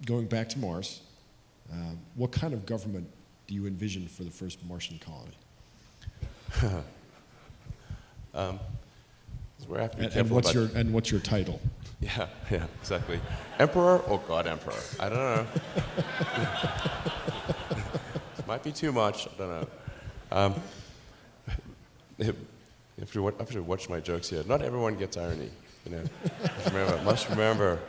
going back to Mars, what kind of government do you envision for the first Martian colony? We're have to be and what's your title? Yeah, exactly. Emperor or God Emperor? I don't know. Might be too much. I don't know. You have to watch my jokes here. Not everyone gets irony. Must remember.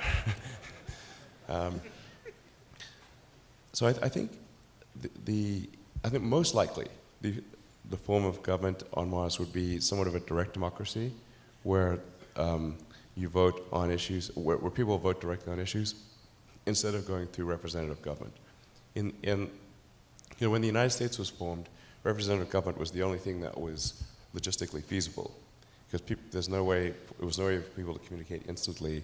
So I think I think most likely the form of government on Mars would be somewhat of a direct democracy, where you vote on issues, where people vote directly on issues, instead of going through representative government. When the United States was formed, representative government was the only thing that was logistically feasible, because there's no way, it was no way for people to communicate instantly.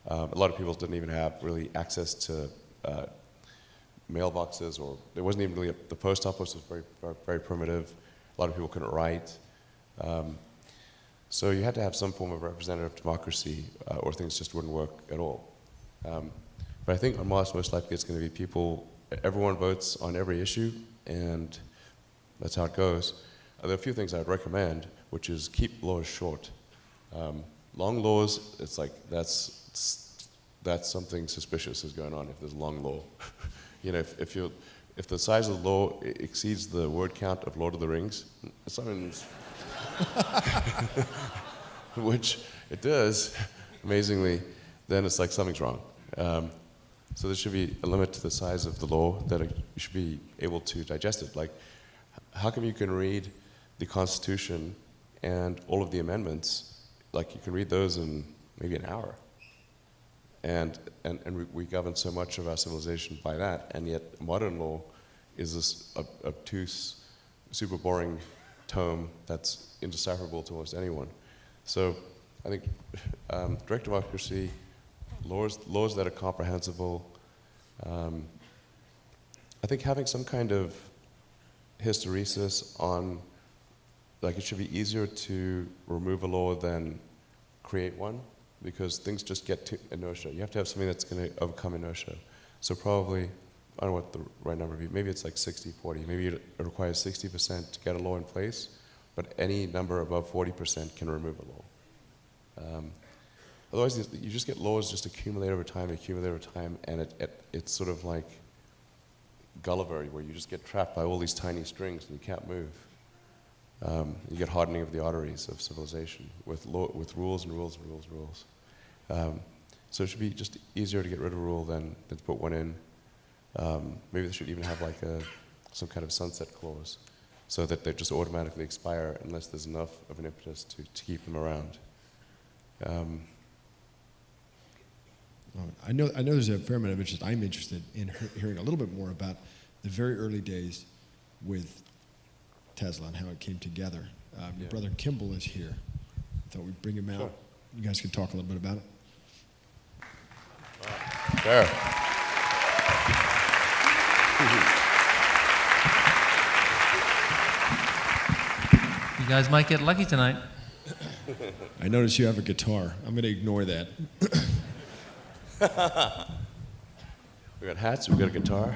A lot of people didn't even have really access to mailboxes, or there wasn't even really the post office was very primitive. A lot of people couldn't write. So you had to have some form of representative democracy, or things just wouldn't work at all. But I think on Mars, most likely it's going to be everyone votes on every issue, and that's how it goes. There are a few things I'd recommend, which is keep laws short. Long laws, it's like that's something suspicious is going on if there's a long law. You know, if the size of the law exceeds the word count of Lord of the Rings, something's which it does, amazingly, then it's like something's wrong. So there should be a limit to the size of the law that you should be able to digest it. Like, how come you can read the Constitution and all of the amendments, like you can read those in maybe an hour? And we govern so much of our civilization by that, and yet modern law is this obtuse, super boring tome that's indecipherable to almost anyone. So I think direct democracy, laws that are comprehensible. I think having some kind of hysteresis on, like, it should be easier to remove a law than create one, because things just get to inertia. You have to have something that's going to overcome inertia. So probably, I don't know what the right number would be, maybe it's like 60-40. Maybe it requires 60% to get a law in place, but any number above 40% can remove a law. Otherwise, you just get laws just accumulate over time, and it's sort of like Gulliver, where you just get trapped by all these tiny strings and you can't move. You get hardening of the arteries of civilization with rules and rules and rules and rules. So it should be just easier to get rid of a rule than to put one in. Maybe they should even have like some kind of sunset clause, so that they just automatically expire unless there's enough of an impetus to keep them around. I know there's a fair amount of interest. I'm interested in hearing a little bit more about the very early days with Tesla and how it came together. Your brother Kimball is here. I thought we'd bring him out. Sure. You guys could talk a little bit about it. There. You guys might get lucky tonight. I notice you have a guitar. I'm going to ignore that. We got hats, we got a guitar.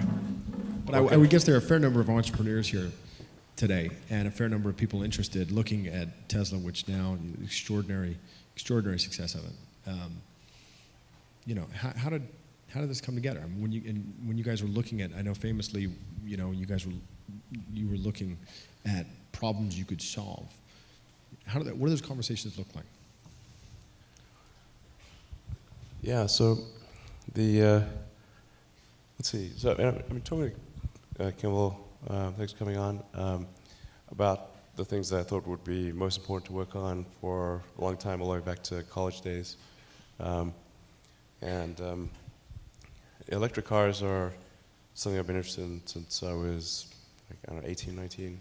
But I would guess there are a fair number of entrepreneurs here today, and a fair number of people interested looking at Tesla, which now extraordinary success of it. You know, how did this come together? I mean, when you guys were looking at, I know famously, you know, you were looking at problems you could solve. What do those conversations look like? Yeah, so let's see. So I'm talking to Kimball, thanks for coming on, about the things that I thought would be most important to work on for a long time, all the way back to college days. Electric cars are something I've been interested in since I was, like, I don't know, 18, 19.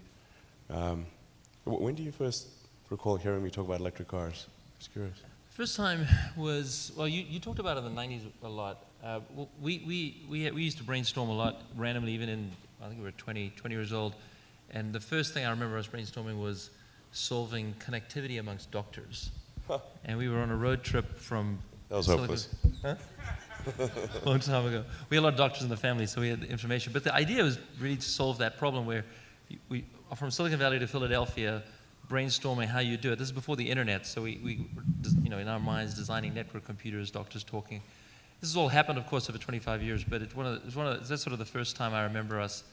When do you first recall hearing me talk about electric cars? Just curious. First time was, well, you talked about it in the 90s a lot. We used to brainstorm a lot randomly, even in, I think we were 20 years old. And the first thing I remember us brainstorming was solving connectivity amongst doctors. Huh. And we were on a road trip from... That was hopeless. Huh? A long time ago. We had a lot of doctors in the family, so we had the information. But the idea was really to solve that problem where we, from Silicon Valley to Philadelphia, brainstorming how you do it. This is before the internet, so we you know, in our minds, designing network computers, doctors talking. This has all happened, of course, over 25 years, but that's sort of the first time I remember us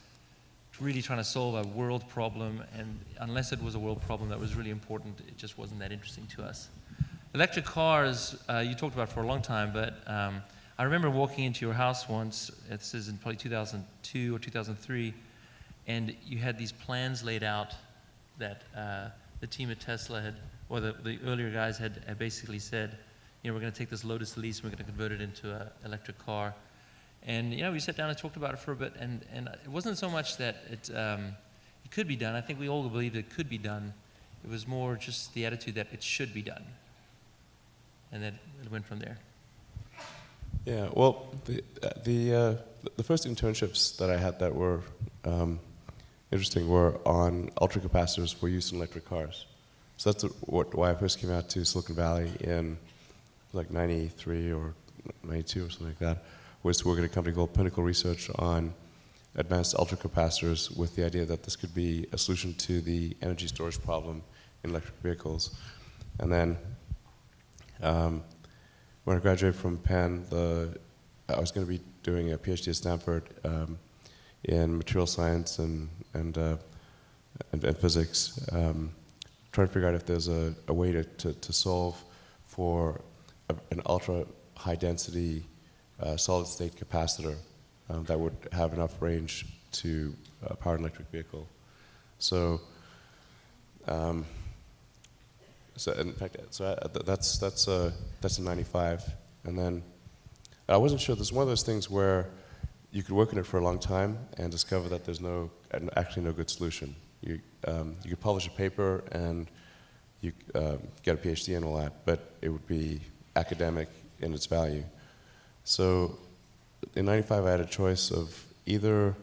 really trying to solve a world problem, and unless it was a world problem that was really important, it just wasn't that interesting to us. Electric cars, you talked about for a long time, but I remember walking into your house once, this is in probably 2002 or 2003, and you had these plans laid out that the team at Tesla had, or the earlier guys had basically said, you know, we're going to take this Lotus Elise and we're going to convert it into an electric car. And, you know, we sat down and talked about it for a bit, and it wasn't so much that it could be done. I think we all believed it could be done. It was more just the attitude that it should be done. And then it went from there. Yeah, well, the first internships that I had that were interesting were on ultracapacitors for use in electric cars. So that's why I first came out to Silicon Valley in like 93 or 92 or something like that, was to work at a company called Pinnacle Research on advanced ultracapacitors with the idea that this could be a solution to the energy storage problem in electric vehicles. And then when I graduated from Penn, I was going to be doing a PhD at Stanford in material science and physics, trying to figure out if there's a way to solve for an ultra high density solid state capacitor that would have enough range to power an electric vehicle. So, in fact, that's in '95, and then I wasn't sure. This is one of those things where you could work on it for a long time and discover that there's actually no good solution. You could publish a paper and you get a PhD and all that, but it would be academic in its value. So in '95, I had a choice of either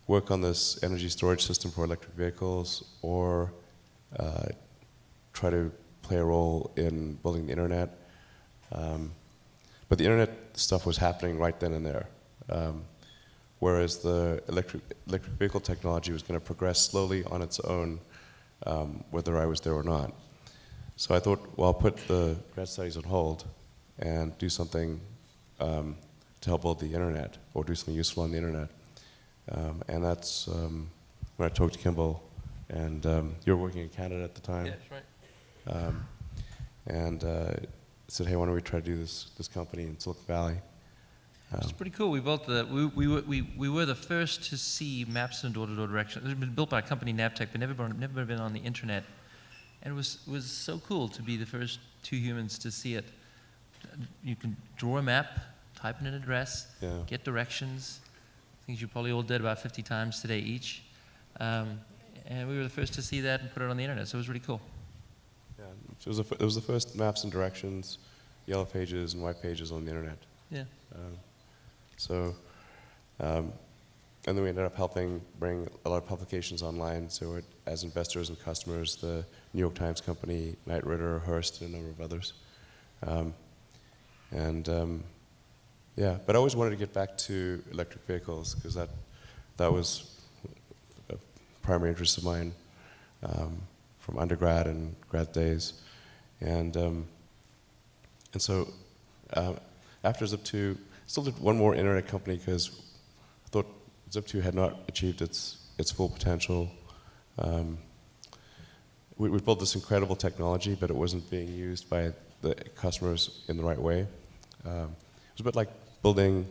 work on this energy storage system for electric vehicles or try to play a role in building the internet. But the internet stuff was happening right then and there. Whereas the electric vehicle technology was going to progress slowly on its own, whether I was there or not. So I thought, well, I'll put the grad studies on hold and do something to help build the internet, or do something useful on the internet. And that's when I talked to Kimball, and you were working in Canada at the time. Yeah, that's right. And said, hey, why don't we try to do this company in Silicon Valley? It's pretty cool. We built we were the first to see maps in door-to-door direction. It had been built by a company, Navtech, but never been on the internet. And it was so cool to be the first two humans to see it. You can draw a map, type in an address, get directions, things you probably all did about 50 times today each. And we were the first to see that and put it on the internet, so it was really cool. Yeah, it was the first maps and directions, yellow pages and white pages on the internet. Yeah. And then we ended up helping bring a lot of publications online. So as investors and customers, the New York Times Company, Knight Ridder, Hearst, and a number of others. Yeah, but I always wanted to get back to electric vehicles because that was a primary interest of mine from undergrad and grad days. And so after Zip2, still did one more internet company because I thought Zip2 had not achieved its full potential. We built this incredible technology, but it wasn't being used by the customers in the right way. It was a bit like building,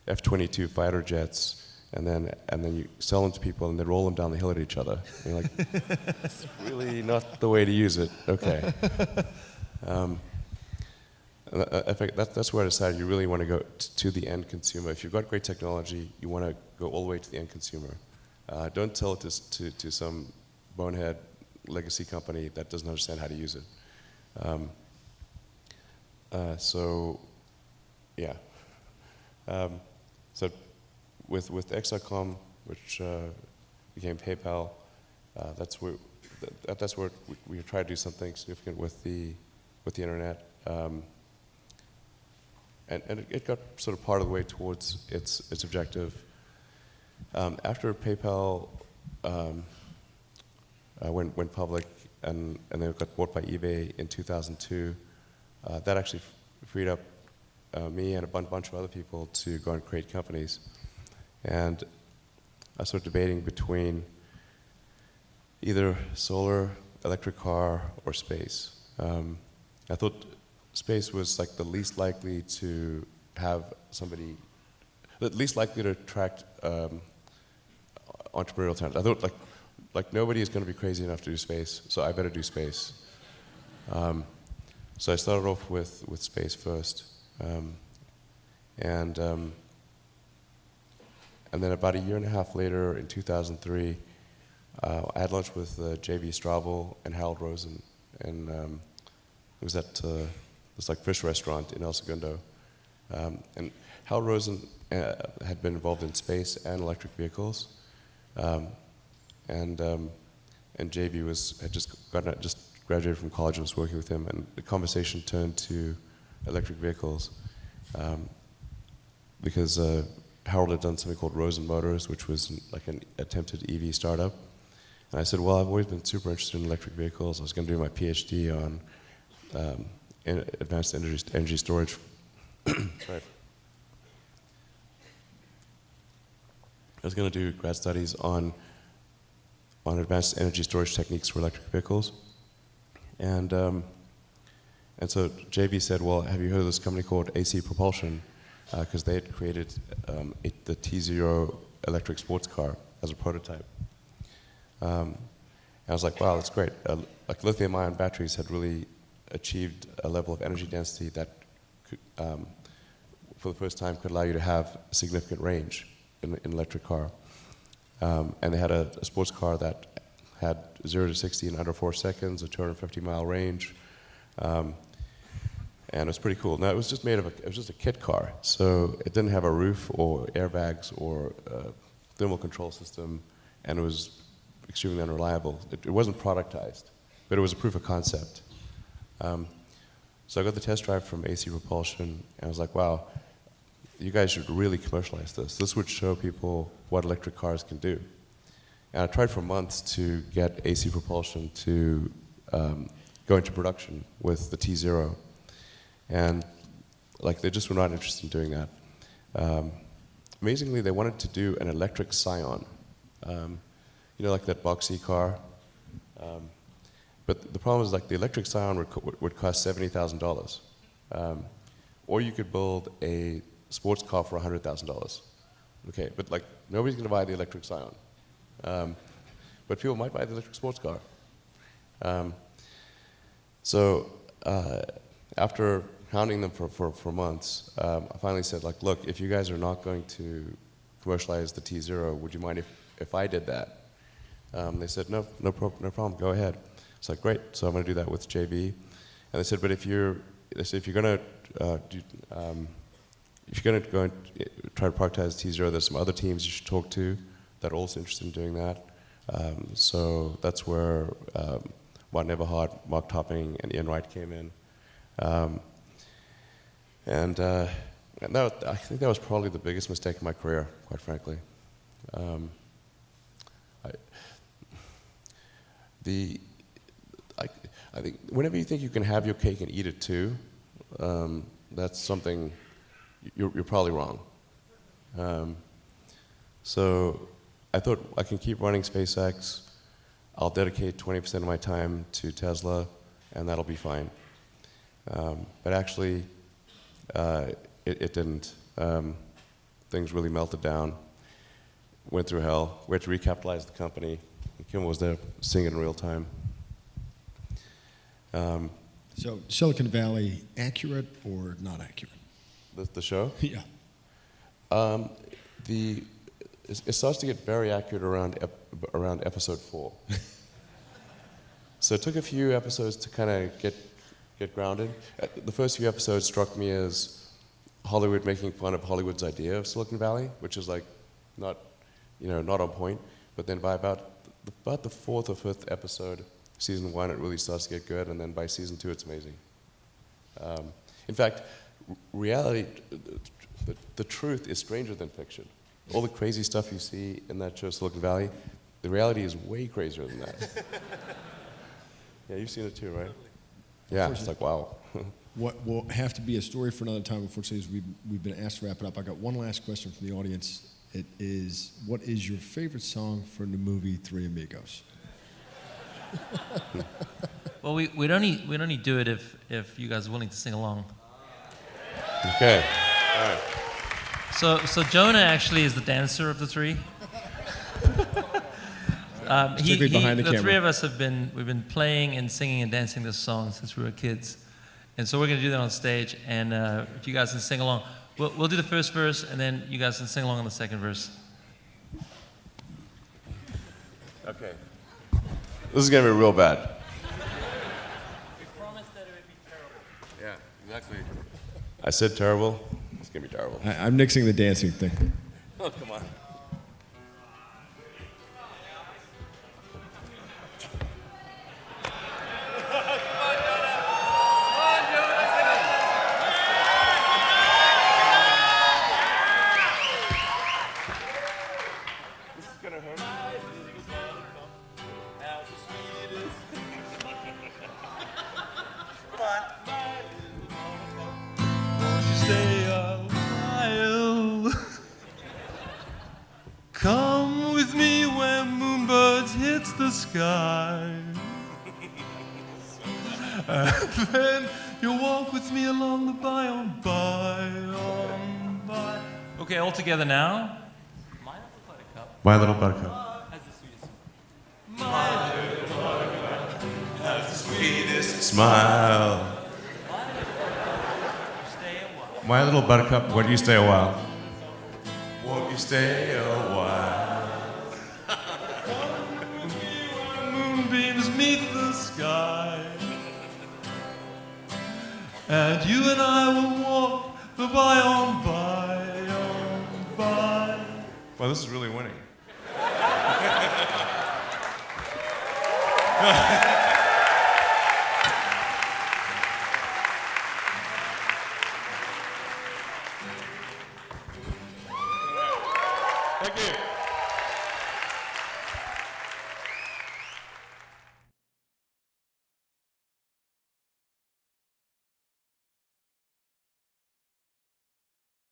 F-22 fighter jets, and then you sell them to people, and they roll them down the hill at each other. And you're like, that's really not the way to use it. Okay. In fact, that's where I decided you really want to go to the end consumer. If you've got great technology, you want to go all the way to the end consumer. Don't sell it to some bonehead legacy company that doesn't understand how to use it. So with X.com, which became PayPal, that's where we tried to do something significant with the internet. And it got sort of part of the way towards its objective. After PayPal went public and then it got bought by eBay in 2002, that actually freed up me and a bunch of other people to go and create companies. And I started debating between either solar, electric car, or space. I thought space was like the least likely to have somebody, the least likely to attract entrepreneurial talent. I thought like nobody is going to be crazy enough to do space, so I better do space. So I started off with space first, and And then about a year and a half later, in 2003, I had lunch with J.B. Straubel and Harold Rosen, and it was at this like fish restaurant in El Segundo. And Harold Rosen had been involved in space and electric vehicles, and JB had just graduated from college and was working with him, and the conversation turned to electric vehicles because Harold had done something called Rosen Motors, which was like an attempted EV startup. And I said, well, I've always been super interested in electric vehicles. I was going to do my PhD on advanced energy storage. Sorry. I was going to do grad studies on advanced energy storage techniques for electric vehicles. And so JB said, well, have you heard of this company called AC Propulsion? Because they had created the T0 electric sports car as a prototype. And I was like, wow, that's great. Like lithium-ion batteries had really achieved a level of energy density that could, for the first time, could allow you to have significant range in an electric car. And they had a sports car that had 0 to 60 in under 4 seconds, a 250-mile range, and it was pretty cool. Now it was just a kit car, so it didn't have a roof or airbags or a thermal control system, and it was extremely unreliable. It wasn't productized, but it was a proof of concept. So I got the test drive from AC Propulsion, and I was like, wow, you guys should really commercialize this. This would show people what electric cars can do. And I tried for months to get AC Propulsion to go into production with the T0. And like they just were not interested in doing that. Amazingly, they wanted to do an electric Scion. You know, like that boxy car. But the problem is like the electric Scion would cost $70,000. Or you could build a sports car for $100,000. Okay, but like nobody's going to buy the electric Scion. But people might buy the electric sports car. So after hounding them for months, I finally said, like, look, if you guys are not going to commercialize the T0, would you mind if I did that? They said, no problem, go ahead. It's like, great, so I'm going to do that with JB. And they said, but if you're going to go and try to productize T0, there's some other teams you should talk to that are also interested in doing that. So that's where Martin Eberhard, Mark Topping, and Ian Wright came in. And I think that was probably the biggest mistake of my career, quite frankly. I think whenever you think you can have your cake and eat it too, that's something you're probably wrong. So I thought I can keep running SpaceX. I'll dedicate 20% of my time to Tesla, and that'll be fine. But actually, it didn't. Things really melted down. Went through hell. We had to recapitalize the company. Kim was there seeing it in real time. So Silicon Valley, accurate or not accurate? The show? Yeah. It starts to get very accurate around episode 4. So it took a few episodes to kind of get grounded. The first few episodes struck me as Hollywood making fun of Hollywood's idea of Silicon Valley, which is like not on point. But then by about the 4th or 5th episode, season 1, it really starts to get good, and then by season 2, it's amazing. In fact, reality, the truth is stranger than fiction. All the crazy stuff you see in that show, Silicon Valley, the reality is way crazier than that. Yeah, you've seen it too, right? Yeah, it's like, wow. What will have to be a story for another time, unfortunately, is we've been asked to wrap it up. I got one last question from the audience. It is, what is your favorite song from the movie Three Amigos? Well, we'd only do it if you guys are willing to sing along. Okay. All right. So Jonah actually is the dancer of the three. Particularly behind the camera. The three of us we've been playing and singing and dancing this song since we were kids, and so we're going to do that on stage. And if you guys can sing along, we'll do the first verse, and then you guys can sing along on the second verse. Okay. This is gonna be real bad. We promised that it would be terrible. Yeah, exactly. I said terrible. It's gonna be terrible. I'm nixing the dancing thing. Oh, come on. This is gonna hurt. Won't you stay a while? Come with me when moonbirds hits the sky. And then you'll walk with me along the by on by. Okay, all together now. My little buttercup. Sweetest smile. My little buttercup, won't you stay a while? Won't you stay a while? Moonbeams meet the sky, and you and I will walk the by on by. Well, this is really winning. Thank you.